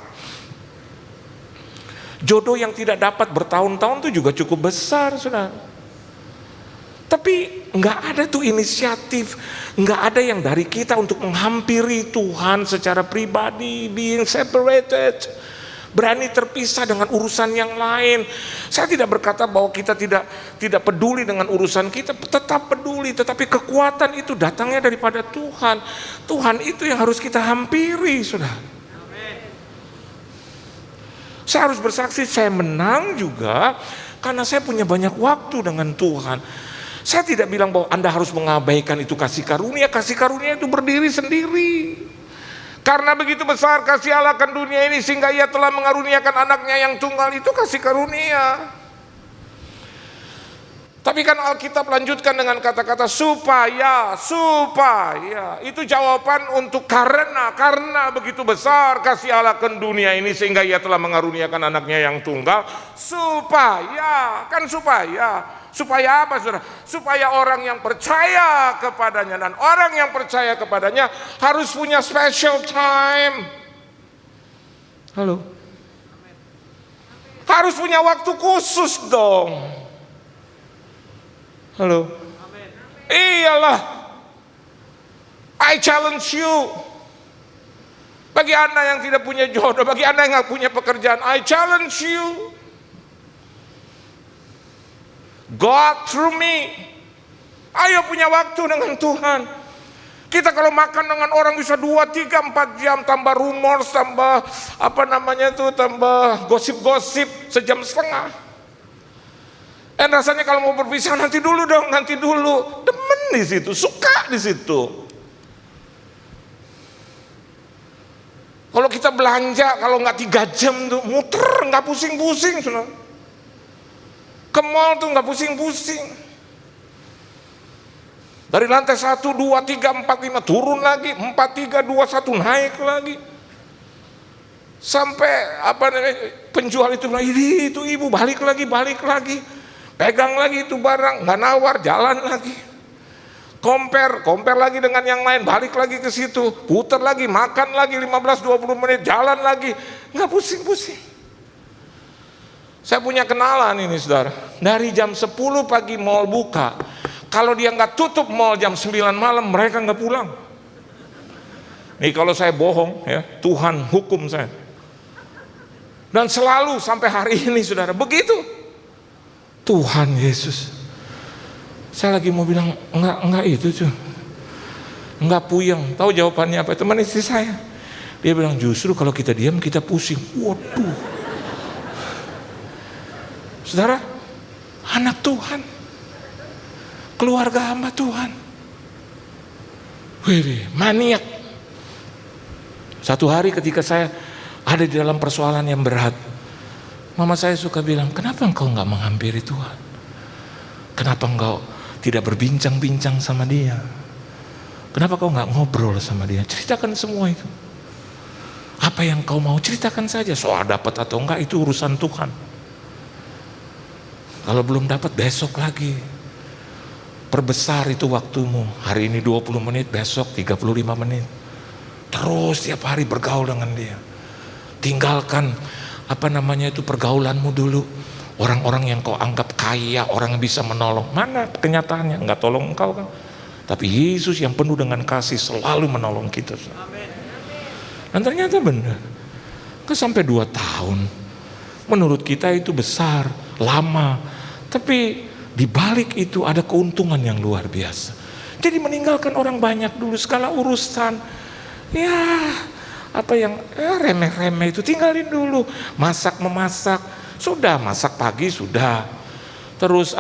Jodoh yang tidak dapat bertahun-tahun itu juga cukup besar, saudara. Tapi nggak ada tuh inisiatif, nggak ada yang dari kita untuk menghampiri Tuhan secara pribadi, being separated, berani terpisah dengan urusan yang lain. Saya tidak berkata bahwa kita tidak peduli dengan urusan kita, tetap peduli, tetapi kekuatan itu datangnya daripada Tuhan. Tuhan itu yang harus kita hampiri, saudara. Saya harus bersaksi, saya menang juga karena saya punya banyak waktu dengan Tuhan. Saya tidak bilang bahwa Anda harus mengabaikan itu kasih karunia. Kasih karunia itu berdiri sendiri. Karena begitu besar kasih Allah akan dunia ini sehingga Ia telah mengaruniakan anaknya yang tunggal, itu kasih karunia. Tapi kan Alkitab lanjutkan dengan kata-kata supaya. Itu jawaban untuk karena begitu besar kasih Allah akan dunia ini sehingga Ia telah mengaruniakan anaknya yang tunggal. Supaya apa, saudara? Supaya orang yang percaya kepadanya, dan orang yang percaya kepadanya harus punya special time. Halo? Harus punya waktu khusus dong. Halo? Iyalah. I challenge you. Bagi Anda yang tidak punya jodoh, bagi Anda yang gak punya pekerjaan, I challenge you. God through me. Ayo punya waktu dengan Tuhan. Kita kalau makan dengan orang bisa 2, 3, 4 jam, tambah rumor, tambah tambah gosip-gosip sejam setengah. Dan rasanya kalau mau berpisah nanti dulu. Demen di situ, suka di situ. Kalau kita belanja, kalau nggak 3 jam tuh muter, nggak pusing-pusing, saudara. Ke mall tuh nggak pusing-pusing. Dari lantai 1, 2, 3, 4, 5 turun lagi, 4, 3, 2, 1 naik lagi. Sampai penjual itu bilang, itu ibu balik lagi. Pegang lagi itu barang, nggak nawar, jalan lagi. Compare lagi dengan yang lain, balik lagi ke situ, putar lagi, makan lagi 15-20 menit, jalan lagi, nggak pusing-pusing. Saya punya kenalan ini, saudara. Dari jam 10 pagi mall buka, kalau dia nggak tutup mall jam 9 malam, mereka nggak pulang. Nih kalau saya bohong ya, Tuhan hukum saya. Dan selalu sampai hari ini, saudara, begitu. Tuhan Yesus. Saya lagi mau bilang enggak itu tuh. Enggak puyeng. Tahu jawabannya apa? Teman istri saya. Dia bilang justru kalau kita diam kita pusing. Waduh. Saudara, anak Tuhan, keluarga hamba Tuhan, maniak. Satu hari ketika saya ada di dalam persoalan yang berat, mama saya suka bilang, kenapa engkau nggak menghampiri Tuhan? Kenapa engkau tidak berbincang-bincang sama dia? Kenapa kau nggak ngobrol sama dia? Ceritakan semua itu. Apa yang kau mau ceritakan saja. Soal dapat atau enggak itu urusan Tuhan. Kalau belum dapat besok lagi. Perbesar itu waktumu. Hari ini 20 menit, besok 35 menit. Terus tiap hari bergaul dengan dia. Tinggalkan pergaulanmu dulu. Orang-orang yang kau anggap kaya, orang yang bisa menolong. Mana kenyataannya? Enggak tolong engkau kan? Tapi Yesus yang penuh dengan kasih selalu menolong kita. Dan ternyata benar. Sampai 2 tahun. Menurut kita itu besar, lama. Tapi di balik itu ada keuntungan yang luar biasa. Jadi meninggalkan orang banyak dulu, segala urusan. Ya, remeh-remeh itu tinggalin dulu. Masak memasak, sudah masak pagi sudah. Terus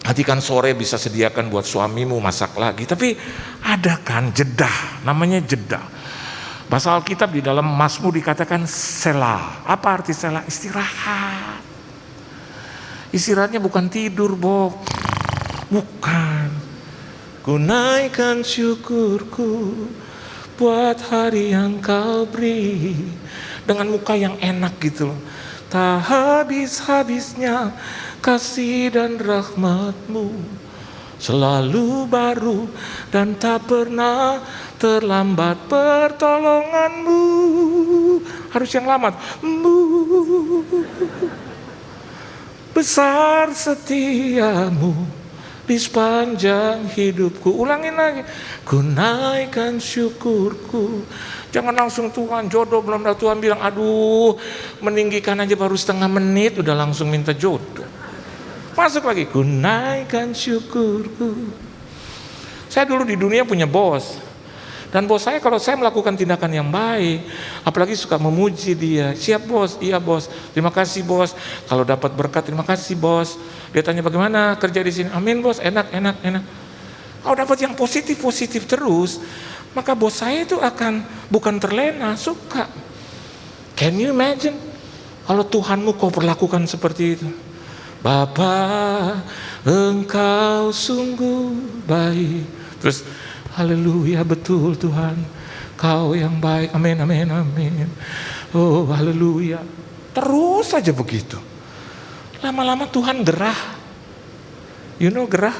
nanti kan sore bisa sediakan buat suamimu masak lagi. Tapi ada kan jeda, namanya jeda. Bahasa Alkitab di dalam Mazmur dikatakan selah. Apa arti selah? Istirahat. Istirahatnya bukan tidur, Bok. Bukan. Ku naikkan syukurku buat hari yang kau beri. Dengan muka yang enak gitu loh. Tak habis-habisnya kasih dan rahmat-Mu selalu baru dan tak pernah terlambat pertolongan-Mu. Harus yang lama. Besar setiamu di sepanjang hidupku. Ulangin lagi. Ku naikkan syukurku. Jangan langsung Tuhan jodoh belum ada. Tuhan bilang aduh meninggikan aja baru setengah menit udah langsung minta jodoh. Masuk lagi. Ku naikkan syukurku. Saya dulu di dunia punya bos. Dan bos saya kalau saya melakukan tindakan yang baik, apalagi suka memuji dia. Siap bos, iya bos, terima kasih bos. Kalau dapat berkat, terima kasih bos. Dia tanya bagaimana kerja di sini, amin bos, enak. Kalau dapat yang positif terus, maka bos saya itu akan bukan terlena, suka. Can you imagine? Kalau Tuhanmu kau perlakukan seperti itu. Bapa, engkau sungguh baik. Terus haleluya, betul Tuhan, Kau yang baik, amin. Oh haleluya. Terus saja begitu. Lama-lama Tuhan gerah. You know gerah?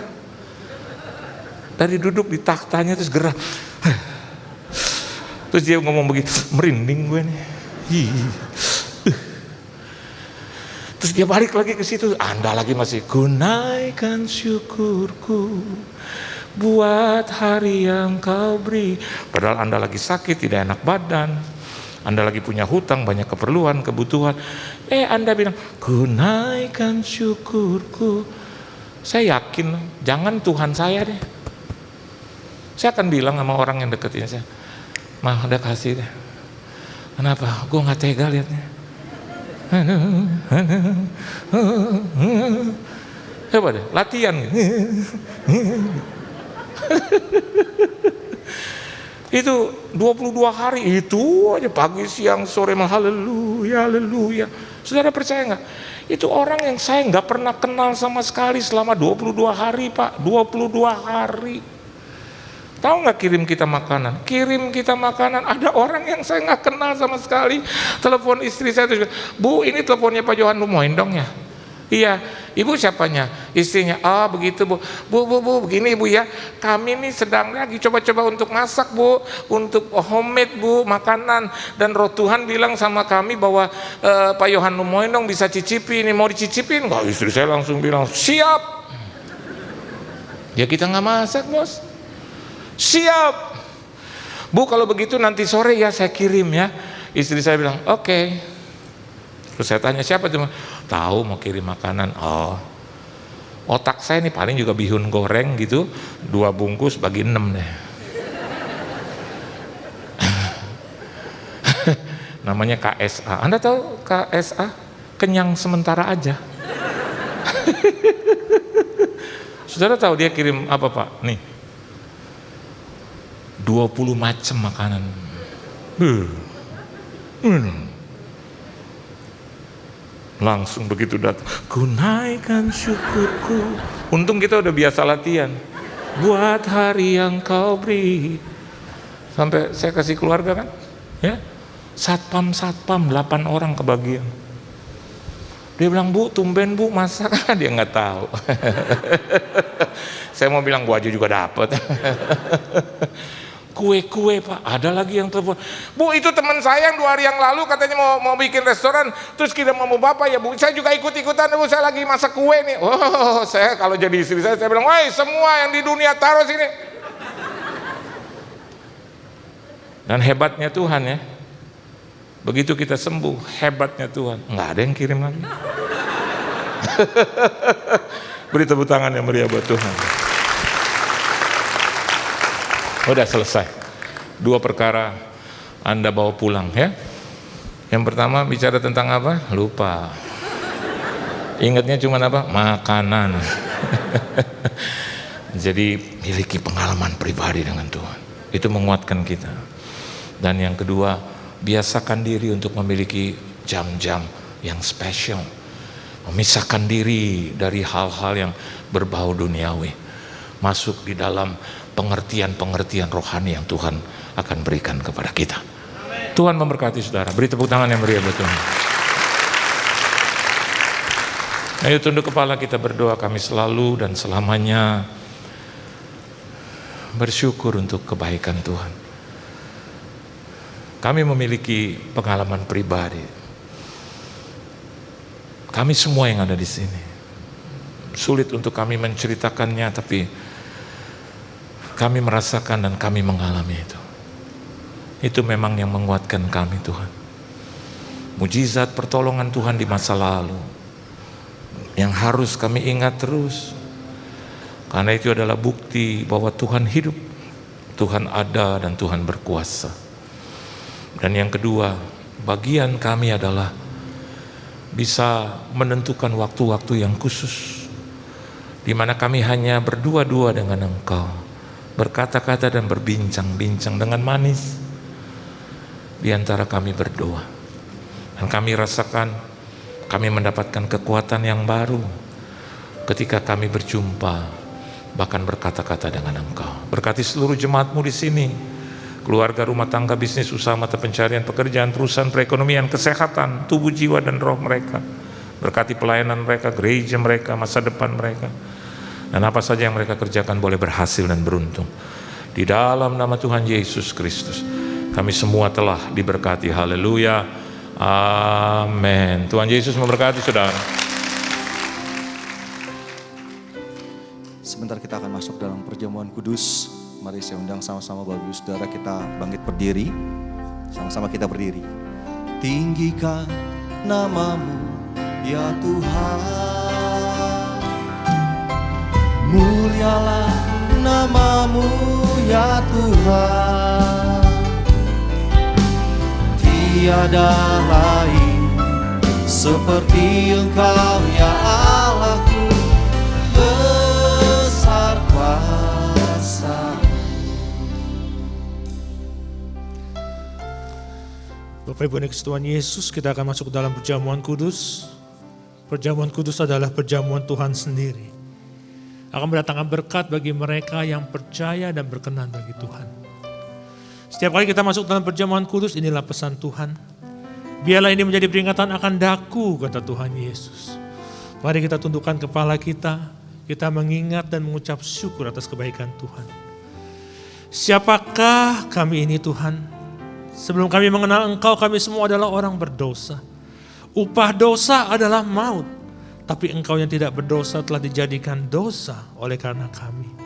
Dari duduk di taktanya terus gerah. Terus dia ngomong begitu, merinding gue nih. Terus dia balik lagi ke situ, Anda lagi masih ku naikkan syukurku buat hari yang kau beri. Padahal Anda lagi sakit, tidak enak badan, Anda lagi punya hutang, banyak keperluan, kebutuhan. Anda bilang, ku naikkan syukurku. Saya yakin, jangan Tuhan saya deh. Saya akan bilang sama orang yang deketin saya, mah udah kasih deh. Kenapa? Gue gak tega liatnya. Coba deh, latihan. Itu 22 hari itu aja, pagi siang sore haleluya. Saudara percaya nggak? Itu orang yang saya nggak pernah kenal sama sekali selama 22 hari Pak, 22 hari. Tahu nggak kirim kita makanan? Ada orang yang saya nggak kenal sama sekali. Telepon istri saya terus, Bu ini teleponnya Pak Johan Lumoin dong ya. Iya, ibu siapanya? Istrinya. Oh begitu bu. Bu, begini bu ya. Kami nih sedang lagi coba-coba untuk masak bu, untuk homemade bu, makanan. Dan Roh Tuhan bilang sama kami bahwa Pak Yohan Lumoin dong bisa cicipi ini, mau dicicipin nggak? Istri saya langsung bilang siap. Ya kita nggak masak bos. Siap. Bu kalau begitu nanti sore ya saya kirim ya. Istri saya bilang oke. Terus saya tanya siapa tuh? Tahu mau kirim makanan. Oh, otak saya nih paling juga bihun goreng gitu, 2 bungkus bagi 6 deh. Namanya KSA. Anda tahu KSA? Kenyang sementara aja. Saudara tahu dia kirim apa Pak? Nih, 20 macam makanan. Langsung begitu datang, ku naikkan syukurku. Untung kita udah biasa latihan. Buat hari yang kau beri. Sampai saya kasih keluarga kan, ya, satpam 8 orang kebagian. Dia bilang, Bu, tumben Bu masak. Dia nggak tahu. Saya mau bilang, gua aja juga dapat. Kue-kue Pak, ada lagi yang telepon, Bu itu teman saya yang 2 hari yang lalu katanya mau bikin restoran, terus kita mau Bapak ya Bu, saya juga ikut-ikutan Bu, saya lagi masak kue nih. Oh, saya kalau jadi istri saya bilang, woi semua yang di dunia taruh sini. Dan hebatnya Tuhan ya, begitu kita sembuh, hebatnya Tuhan, nggak ada yang kirim lagi. Beri tepuk tangan yang meriah buat Tuhan. Udah selesai. 2 perkara Anda bawa pulang ya. Yang pertama bicara tentang apa? Lupa. Ingatnya cuma apa? Makanan. Jadi miliki pengalaman pribadi dengan Tuhan. Itu menguatkan kita. Dan yang kedua, biasakan diri untuk memiliki jam-jam yang spesial. Memisahkan diri dari hal-hal yang berbau duniawi. Masuk di dalam pengertian-pengertian rohani yang Tuhan akan berikan kepada kita. Tuhan memberkati saudara. Beri tepuk tangan yang meriah buat Tuhan. Ayo tunduk kepala, kita berdoa. Kami selalu dan selamanya bersyukur untuk kebaikan Tuhan. Kami memiliki pengalaman pribadi. Kami semua yang ada di sini. Sulit untuk kami menceritakannya, tapi kami merasakan dan kami mengalami itu. Itu memang yang menguatkan kami Tuhan. Mujizat pertolongan Tuhan di masa lalu yang harus kami ingat terus. Karena itu adalah bukti bahwa Tuhan hidup, Tuhan ada dan Tuhan berkuasa. Dan yang kedua, bagian kami adalah bisa menentukan waktu-waktu yang khusus di mana kami hanya berdua-dua dengan Engkau, berkata-kata dan berbincang-bincang dengan manis di antara kami berdoa. Dan kami rasakan kami mendapatkan kekuatan yang baru ketika kami berjumpa, bahkan berkata-kata dengan Engkau. Berkati seluruh jemaat-Mu di sini, keluarga, rumah tangga, bisnis, usaha, mata pencarian, pekerjaan, perusahaan, perekonomian, kesehatan, tubuh, jiwa, dan roh mereka. Berkati pelayanan mereka, gereja mereka, masa depan mereka. Dan apa saja yang mereka kerjakan boleh berhasil dan beruntung. Di dalam nama Tuhan Yesus Kristus, kami semua telah diberkati. Haleluya. Amin. Tuhan Yesus memberkati saudara. Sebentar kita akan masuk dalam perjamuan kudus. Mari saya undang sama-sama Bapak Ibu Saudara, kita bangkit berdiri. Sama-sama kita berdiri. Tinggikan nama-Mu ya Tuhan. Mulialah nama-Mu ya Tuhan. Tiada lain seperti Engkau ya Allahku. Besar kuasa. Bapak Ibu Tuhan Yesus, kita akan masuk dalam perjamuan kudus. Perjamuan kudus adalah perjamuan Tuhan sendiri. Akan mendatangkan berkat bagi mereka yang percaya dan berkenan bagi Tuhan. Setiap kali kita masuk dalam perjamuan kudus, inilah pesan Tuhan. Biarlah ini menjadi peringatan akan daku, kata Tuhan Yesus. Mari kita tundukkan kepala kita mengingat dan mengucap syukur atas kebaikan Tuhan. Siapakah kami ini Tuhan? Sebelum kami mengenal Engkau, kami semua adalah orang berdosa. Upah dosa adalah maut, tapi Engkau yang tidak berdosa telah dijadikan dosa oleh karena kami.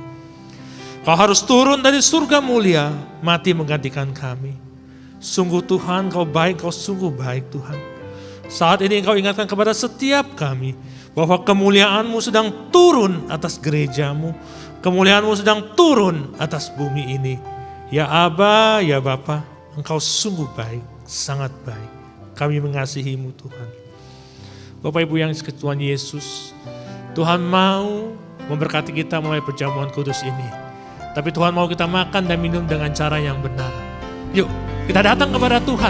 Kau harus turun dari surga mulia, mati menggantikan kami. Sungguh Tuhan, Kau baik, Kau sungguh baik Tuhan. Saat ini Engkau ingatkan kepada setiap kami bahwa kemuliaan-Mu sedang turun atas gereja-Mu. Kemuliaan-Mu sedang turun atas bumi ini. Ya Aba, ya Bapa, Engkau sungguh baik, sangat baik. Kami mengasihi-Mu Tuhan. Bapak Ibu yang dikasihi Tuhan Yesus, Tuhan mau memberkati kita melalui perjamuan kudus ini. Tapi Tuhan mau kita makan dan minum dengan cara yang benar. Yuk, kita datang kepada Tuhan.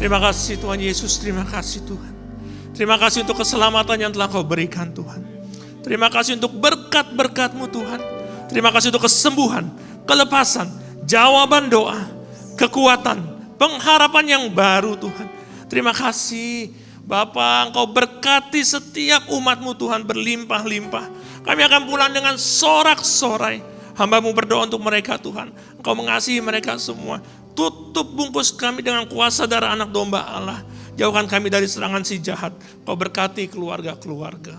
Terima kasih Tuhan Yesus, terima kasih Tuhan. Terima kasih untuk keselamatan yang telah Kau berikan Tuhan. Terima kasih untuk berkat-berkat-Mu Tuhan. Terima kasih untuk kesembuhan, kelepasan, jawaban doa, kekuatan, pengharapan yang baru Tuhan. Terima kasih Bapa, Engkau berkati setiap umat-Mu Tuhan berlimpah-limpah. Kami akan pulang dengan sorak-sorai. Hamba-Mu berdoa untuk mereka Tuhan. Engkau mengasihi mereka semua. Tutup bungkus kami dengan kuasa darah anak domba Allah. Jauhkan kami dari serangan si jahat. Kau berkati keluarga-keluarga.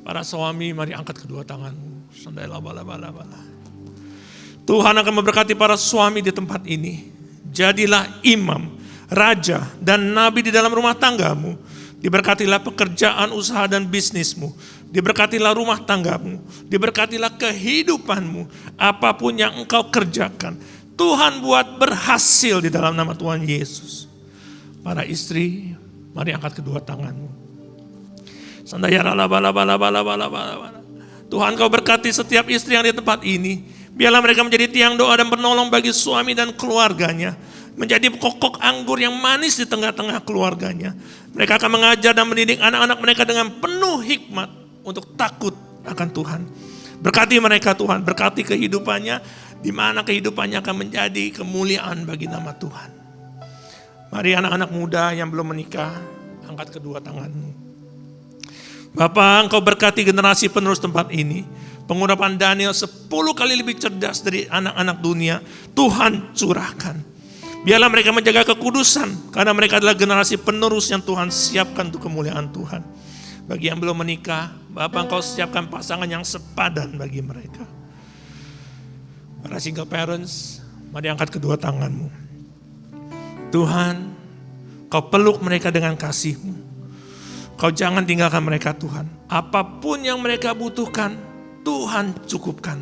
Para suami, mari angkat kedua tanganmu. Tuhan akan memberkati para suami di tempat ini. Jadilah imam, raja, dan nabi di dalam rumah tanggamu. Diberkatilah pekerjaan, usaha, dan bisnismu. Diberkatilah rumah tanggamu. Diberkatilah kehidupanmu. Apapun yang engkau kerjakan, Tuhan buat berhasil di dalam nama Tuhan Yesus. Para istri, mari angkat kedua tanganmu. Tuhan, Kau berkati setiap istri yang di tempat ini. Biarlah mereka menjadi tiang doa dan penolong bagi suami dan keluarganya. Menjadi pokok anggur yang manis di tengah-tengah keluarganya. Mereka akan mengajar dan mendidik anak-anak mereka dengan penuh hikmat untuk takut akan Tuhan. Berkati mereka Tuhan, berkati kehidupannya, di mana kehidupannya akan menjadi kemuliaan bagi nama Tuhan. Mari anak-anak muda yang belum menikah, angkat kedua tanganmu. Bapa, Engkau berkati generasi penerus tempat ini. Pengurapan Daniel 10 kali lebih cerdas dari anak-anak dunia. Tuhan curahkan. Biarlah mereka menjaga kekudusan, karena mereka adalah generasi penerus yang Tuhan siapkan untuk kemuliaan Tuhan. Bagi yang belum menikah, Bapa, Engkau siapkan pasangan yang sepadan bagi mereka. Para single parents, mari angkat kedua tanganmu. Tuhan, Kau peluk mereka dengan kasih-Mu. Kau jangan tinggalkan mereka Tuhan. Apapun yang mereka butuhkan, Tuhan cukupkan.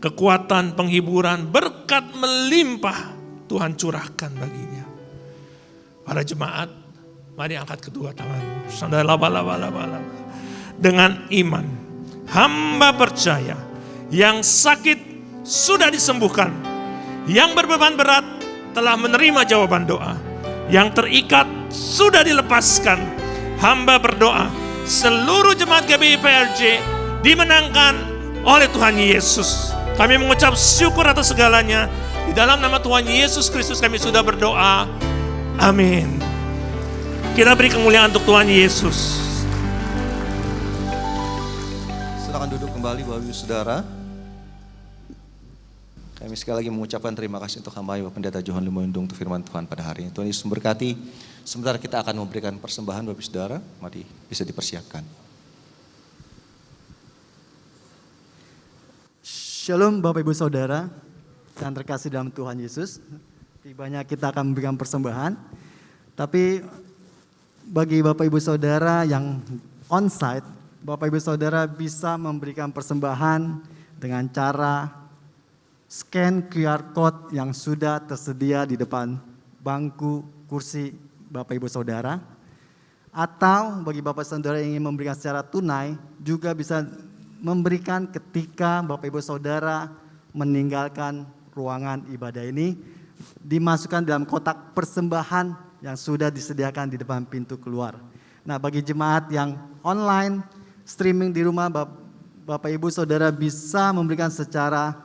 Kekuatan, penghiburan, berkat melimpah, Tuhan curahkan baginya. Para jemaat, mari angkat kedua tanganmu. Dengan iman, hamba percaya, yang sakit sudah disembuhkan, yang berbeban berat telah menerima jawaban doa, yang terikat sudah dilepaskan. Hamba berdoa, seluruh jemaat GBI PRJ dimenangkan oleh Tuhan Yesus. Kami mengucap syukur atas segalanya. Di dalam nama Tuhan Yesus Kristus kami sudah berdoa. Amin. Kita beri kemuliaan untuk Tuhan Yesus. Silakan duduk kembali Bapak Ibu Saudara. Kami sekali lagi mengucapkan terima kasih untuk hamba Bapak Pendeta Johan Lumuyundung untuk firman Tuhan pada hari ini. Tuhan Yesus memberkati. Sebentar kita akan memberikan persembahan Bapak Ibu Saudara. Mari bisa dipersiapkan. Shalom Bapak Ibu Saudara yang terkasih dalam Tuhan Yesus. Tibanya kita akan memberikan persembahan. Tapi bagi Bapak Ibu Saudara yang onsite, Bapak Ibu Saudara bisa memberikan persembahan dengan cara scan QR Code yang sudah tersedia di depan bangku kursi Bapak Ibu Saudara. Atau bagi Bapak Saudara yang ingin memberikan secara tunai, juga bisa memberikan ketika Bapak Ibu Saudara meninggalkan ruangan ibadah ini, dimasukkan dalam kotak persembahan yang sudah disediakan di depan pintu keluar. Nah, bagi jemaat yang online, streaming di rumah, Bapak Ibu Saudara bisa memberikan secara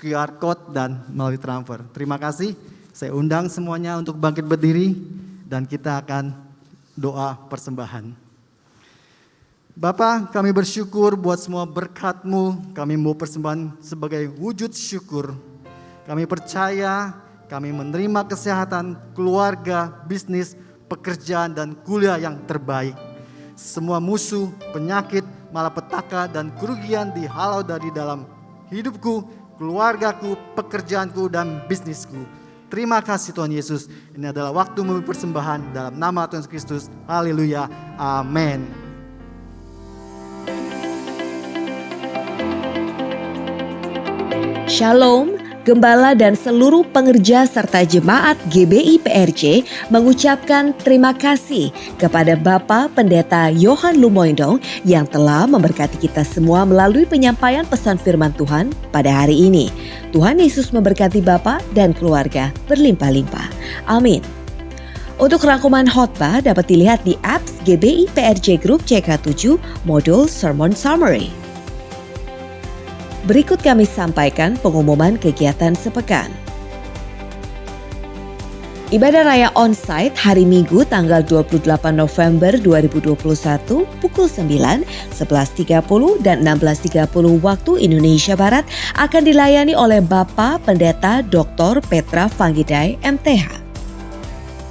QR Code dan melalui transfer. Terima kasih, saya undang semuanya untuk bangkit berdiri dan kita akan doa persembahan. Bapa, kami bersyukur buat semua berkat-Mu, kami mau persembahan sebagai wujud syukur. Kami percaya, kami menerima kesehatan, keluarga, bisnis, pekerjaan, dan kuliah yang terbaik. Semua musuh, penyakit, malapetaka, dan kerugian dihalau dari dalam hidupku, keluargaku, pekerjaanku, dan bisnisku. Terima kasih Tuhan Yesus. Ini adalah waktu memberi persembahan dalam nama Tuhan Yesus Kristus. Haleluya. Amin. Shalom, Gembala dan seluruh pengerja serta jemaat GBI PRJ mengucapkan terima kasih kepada Bapak Pendeta Johan Lumoindong yang telah memberkati kita semua melalui penyampaian pesan firman Tuhan pada hari ini. Tuhan Yesus memberkati Bapak dan keluarga berlimpah-limpah. Amin. Untuk rangkuman khotbah dapat dilihat di apps GBI PRJ Group CK7 modul Sermon Summary. Berikut kami sampaikan pengumuman kegiatan sepekan. Ibadah Raya Onsite hari Minggu tanggal 28 November 2021 pukul 9, 11.30 dan 16.30 waktu Indonesia Barat akan dilayani oleh Bapak Pendeta Dr. Petra Vanggidai MTH.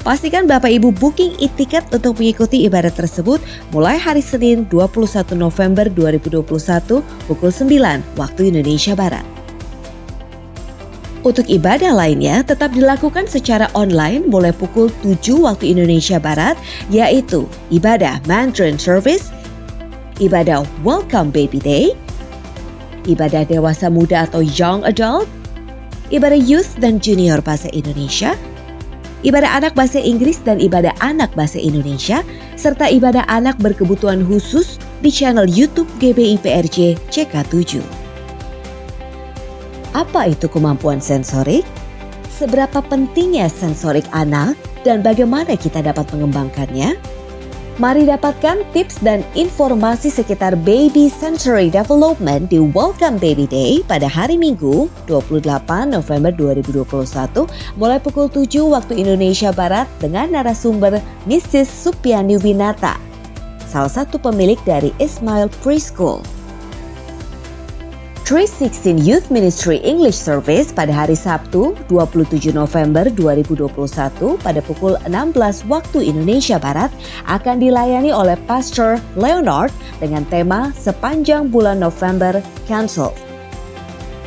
Pastikan Bapak Ibu booking e-tiket untuk mengikuti ibadah tersebut mulai hari Senin 21 November 2021 pukul 9 waktu Indonesia Barat. Untuk ibadah lainnya tetap dilakukan secara online mulai pukul 7 waktu Indonesia Barat, yaitu ibadah Mandarin Service, ibadah Welcome Baby Day, ibadah dewasa muda atau Young Adult, ibadah Youth dan Junior Bahasa Indonesia, ibadah anak bahasa Inggris dan ibadah anak bahasa Indonesia, serta ibadah anak berkebutuhan khusus di channel YouTube GBI PRJ CK7. Apa itu kemampuan sensorik? Seberapa pentingnya sensorik anak dan bagaimana kita dapat mengembangkannya? Mari dapatkan tips dan informasi sekitar baby sensory development di Welcome Baby Day pada hari Minggu 28 November 2021 mulai pukul 7 waktu Indonesia Barat dengan narasumber Mrs. Supiani Winata, salah satu pemilik dari Ismail Preschool. 316 Youth Ministry English Service pada hari Sabtu 27 November 2021 pada pukul 16 waktu Indonesia Barat akan dilayani oleh Pastor Leonard dengan tema Sepanjang Bulan November Cancel.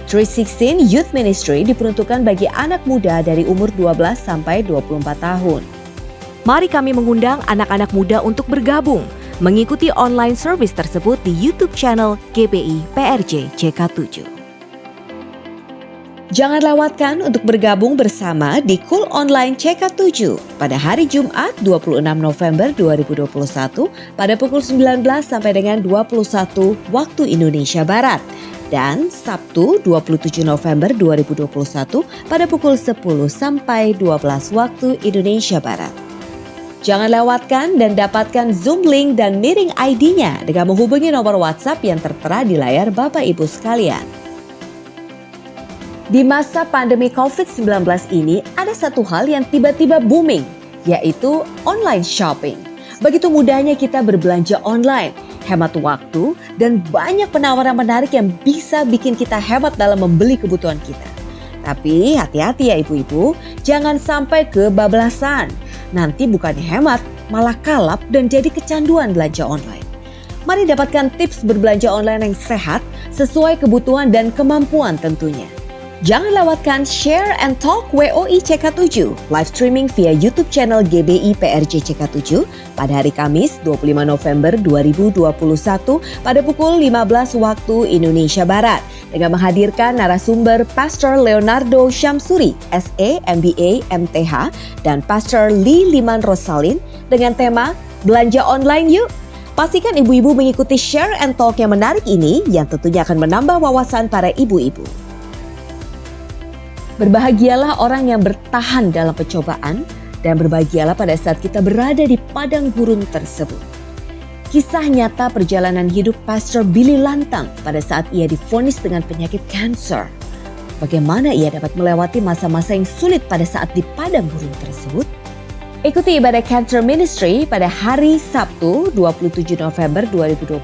316 Youth Ministry diperuntukkan bagi anak muda dari umur 12 sampai 24 tahun. Mari kami mengundang anak-anak muda untuk bergabung mengikuti online service tersebut di YouTube channel GBI PRJ CK7. Jangan lewatkan untuk bergabung bersama di Cool Online CK7 pada hari Jumat 26 November 2021 pada pukul 19 sampai dengan 21 waktu Indonesia Barat dan Sabtu 27 November 2021 pada pukul 10 sampai 12 waktu Indonesia Barat. Jangan lewatkan dan dapatkan Zoom link dan meeting ID-nya dengan menghubungi nomor WhatsApp yang tertera di layar Bapak Ibu sekalian. Di masa pandemi COVID-19 ini ada satu hal yang tiba-tiba booming, yaitu online shopping. Begitu mudahnya kita berbelanja online, hemat waktu, dan banyak penawaran menarik yang bisa bikin kita hemat dalam membeli kebutuhan kita. Tapi hati-hati ya ibu-ibu, jangan sampai kebablasan. Nanti bukannya hemat, malah kalap dan jadi kecanduan belanja online. Mari dapatkan tips berbelanja online yang sehat sesuai kebutuhan dan kemampuan tentunya. Jangan lewatkan Share and Talk WOI CK7 live streaming via YouTube channel GBI PRJ CK7 pada hari Kamis 25 November 2021 pada pukul 15 waktu Indonesia Barat dengan menghadirkan narasumber Pastor Leonardo Syamsuri, SE, MBA, MTH dan Pastor Lee Liman Rosalin dengan tema Belanja Online Yuk. Pastikan ibu-ibu mengikuti Share and Talk yang menarik ini yang tentunya akan menambah wawasan para ibu-ibu. Berbahagialah orang yang bertahan dalam pencobaan dan berbahagialah pada saat kita berada di padang gurun tersebut. Kisah nyata perjalanan hidup Pastor Billy Lantang pada saat ia divonis dengan penyakit kanker. Bagaimana ia dapat melewati masa-masa yang sulit pada saat di padang gurun tersebut? Ikuti ibadah Cancer Ministry pada hari Sabtu 27 November 2021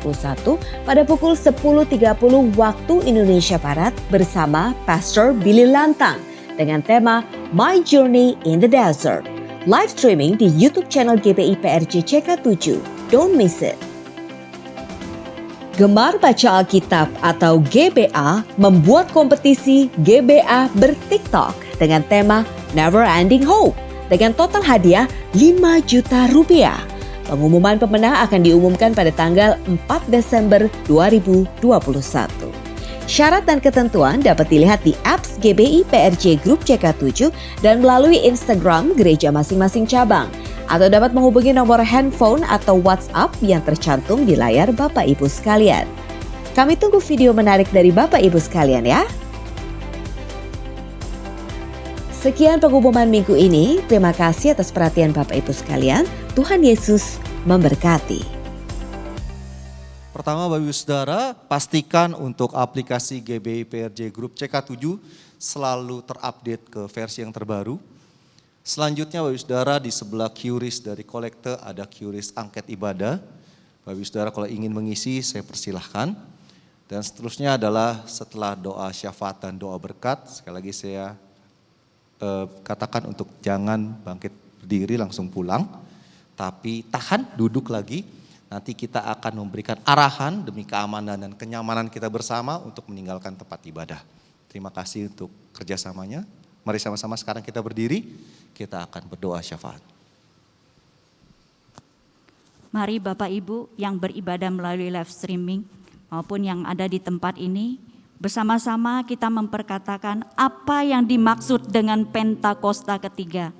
pada pukul 10.30 waktu Indonesia Barat bersama Pastor Billy Lantang dengan tema My Journey in the Desert. Live streaming di YouTube channel GBI PRJ CK7. Don't miss it. Gemar baca Alkitab atau GBA membuat kompetisi GBA ber-TikTok dengan tema Never Ending Hope dengan total hadiah 5 juta rupiah. Pengumuman pemenang akan diumumkan pada tanggal 4 Desember 2021. Syarat dan ketentuan dapat dilihat di apps GBI PRJ Group CK7 dan melalui Instagram gereja masing-masing cabang. Atau dapat menghubungi nomor handphone atau WhatsApp yang tercantum di layar Bapak Ibu sekalian. Kami tunggu video menarik dari Bapak Ibu sekalian ya. Sekian pengumuman minggu ini. Terima kasih atas perhatian Bapak Ibu sekalian. Tuhan Yesus memberkati. Pertama Bapak Ibu Saudara, pastikan untuk aplikasi GBI PRJ Group CK7 selalu terupdate ke versi yang terbaru. Selanjutnya Bapak Ibu Saudara, di sebelah QRIS dari kolekte ada QRIS angket ibadah. Bapak Ibu Saudara kalau ingin mengisi saya persilahkan. Dan seterusnya adalah setelah doa syafaat dan doa berkat, sekali lagi saya katakan untuk jangan bangkit berdiri langsung pulang. Tapi tahan, duduk lagi. Nanti kita akan memberikan arahan demi keamanan dan kenyamanan kita bersama untuk meninggalkan tempat ibadah. Terima kasih untuk kerjasamanya. Mari sama-sama sekarang kita berdiri, kita akan berdoa syafaat. Mari Bapak Ibu yang beribadah melalui live streaming maupun yang ada di tempat ini, bersama-sama kita memperkatakan apa yang dimaksud dengan Pentakosta ketiga.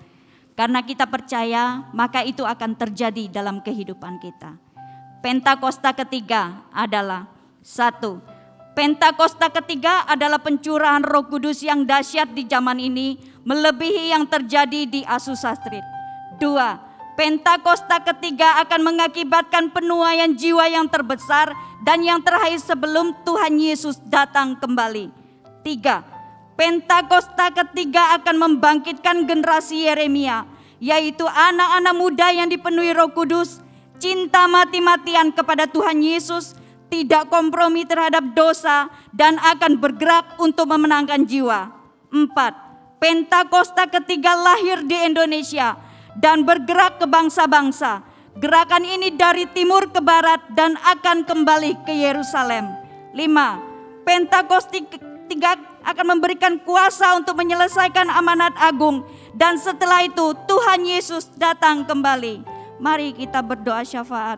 Karena kita percaya, maka itu akan terjadi dalam kehidupan kita. Pentakosta ketiga adalah 1. Pentakosta ketiga adalah pencurahan Roh Kudus yang dahsyat di zaman ini, melebihi yang terjadi di Azusa Street. 2. Pentakosta ketiga akan mengakibatkan penuaian jiwa yang terbesar dan yang terakhir sebelum Tuhan Yesus datang kembali. 3. Pentakosta ketiga akan membangkitkan generasi Yeremia, yaitu anak-anak muda yang dipenuhi Roh Kudus, cinta mati-matian kepada Tuhan Yesus, tidak kompromi terhadap dosa, dan akan bergerak untuk memenangkan jiwa. 4. Pentakosta ketiga lahir di Indonesia dan bergerak ke bangsa-bangsa. Gerakan ini dari timur ke barat dan akan kembali ke Yerusalem. 5. Pentakosta ketiga akan memberikan kuasa untuk menyelesaikan amanat agung, dan setelah itu Tuhan Yesus datang kembali. Mari kita berdoa syafaat.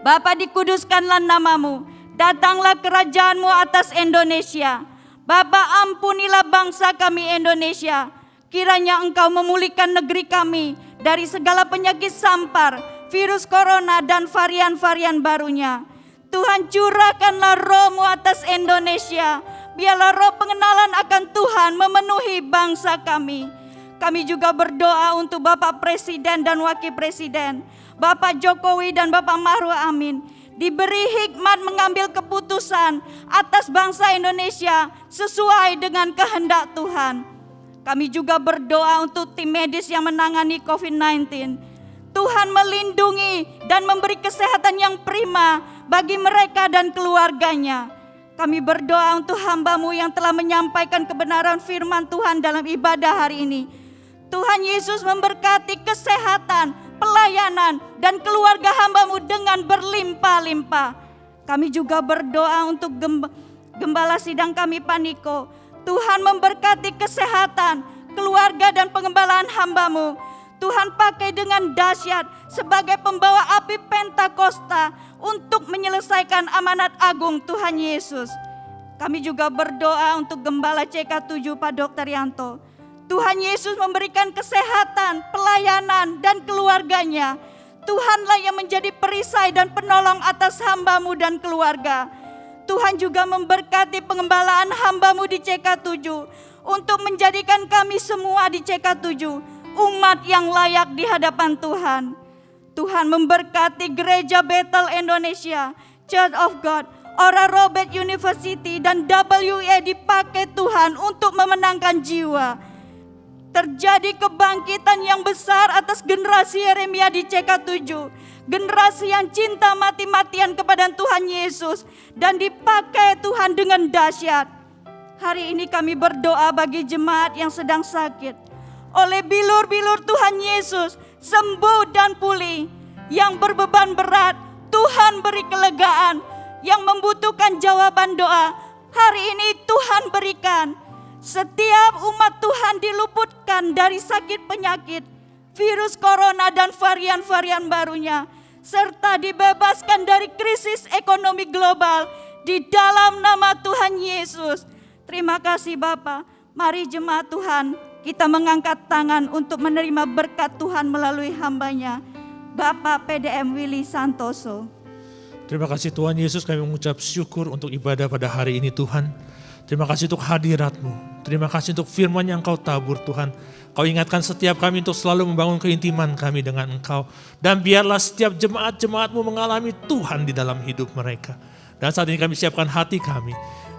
Bapa, dikuduskanlah namamu, datanglah kerajaanmu atas Indonesia. Bapa, ampunilah bangsa kami Indonesia. Kiranya Engkau memulihkan negeri kami dari segala penyakit sampar, virus corona dan varian-varian barunya. Tuhan, curahkanlah Roh-Mu atas Indonesia. Biarlah roh pengenalan akan Tuhan memenuhi bangsa kami. Kami juga berdoa untuk Bapak Presiden dan Wakil Presiden, Bapak Jokowi dan Bapak Maruf Amin, diberi hikmat mengambil keputusan atas bangsa Indonesia sesuai dengan kehendak Tuhan. Kami juga berdoa untuk tim medis yang menangani COVID-19. Tuhan melindungi dan memberi kesehatan yang prima bagi mereka dan keluarganya. Kami berdoa untuk hamba-Mu yang telah menyampaikan kebenaran firman Tuhan dalam ibadah hari ini. Tuhan Yesus memberkati kesehatan, pelayanan, dan keluarga hamba-Mu dengan berlimpah-limpah. Kami juga berdoa untuk gembala sidang kami Pak Niko. Tuhan memberkati kesehatan, keluarga, dan pengembalaan hamba-Mu. Tuhan pakai dengan dahsyat sebagai pembawa api Pentakosta untuk menyelesaikan amanat agung Tuhan Yesus. Kami juga berdoa untuk Gembala CK7 Pak Dr. Yanto. Tuhan Yesus memberikan kesehatan, pelayanan, dan keluarganya. Tuhanlah yang menjadi perisai dan penolong atas hamba-Mu dan keluarga. Tuhan juga memberkati pengembalaan hamba-Mu di CK7 untuk menjadikan kami semua di CK7 umat yang layak di hadapan Tuhan. Tuhan memberkati Gereja Bethel Indonesia, Church of God, Oral Roberts University, dan WA dipakai Tuhan untuk memenangkan jiwa. Terjadi kebangkitan yang besar atas generasi Yeremia di CK7. Generasi yang cinta mati-matian kepada Tuhan Yesus dan dipakai Tuhan dengan dahsyat. Hari ini kami berdoa bagi jemaat yang sedang sakit. Oleh bilur-bilur Tuhan Yesus sembuh dan pulih. Yang berbeban berat, Tuhan beri kelegaan. Yang membutuhkan jawaban doa, hari ini Tuhan berikan. Setiap umat Tuhan diluputkan dari sakit penyakit, virus corona dan varian-varian barunya, serta dibebaskan dari krisis ekonomi global di dalam nama Tuhan Yesus. Terima kasih Bapa. Mari jemaat Tuhan, kita mengangkat tangan untuk menerima berkat Tuhan melalui hambanya, Bapak PDM Willy Santoso. Terima kasih Tuhan Yesus, kami mengucap syukur untuk ibadah pada hari ini Tuhan. Terima kasih untuk hadirat-Mu. Terima kasih untuk firman yang Kau tabur Tuhan. Kau ingatkan setiap kami untuk selalu membangun keintiman kami dengan Engkau. Dan biarlah setiap jemaat-jemaat-Mu mengalami Tuhan di dalam hidup mereka. Dan saat ini kami siapkan hati kami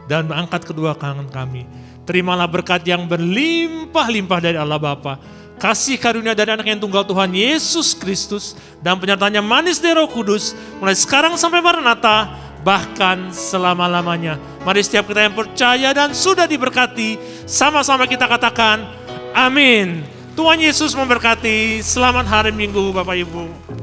dan mengangkat kedua tangan kami. Terimalah berkat yang berlimpah-limpah dari Allah Bapa, kasih karunia dari anak yang tunggal Tuhan Yesus Kristus, dan penyertaannya manis dari Roh Kudus, mulai sekarang sampai Maranatha, bahkan selama-lamanya. Mari setiap kita yang percaya dan sudah diberkati, sama-sama kita katakan, amin. Tuhan Yesus memberkati. Selamat hari Minggu Bapak Ibu.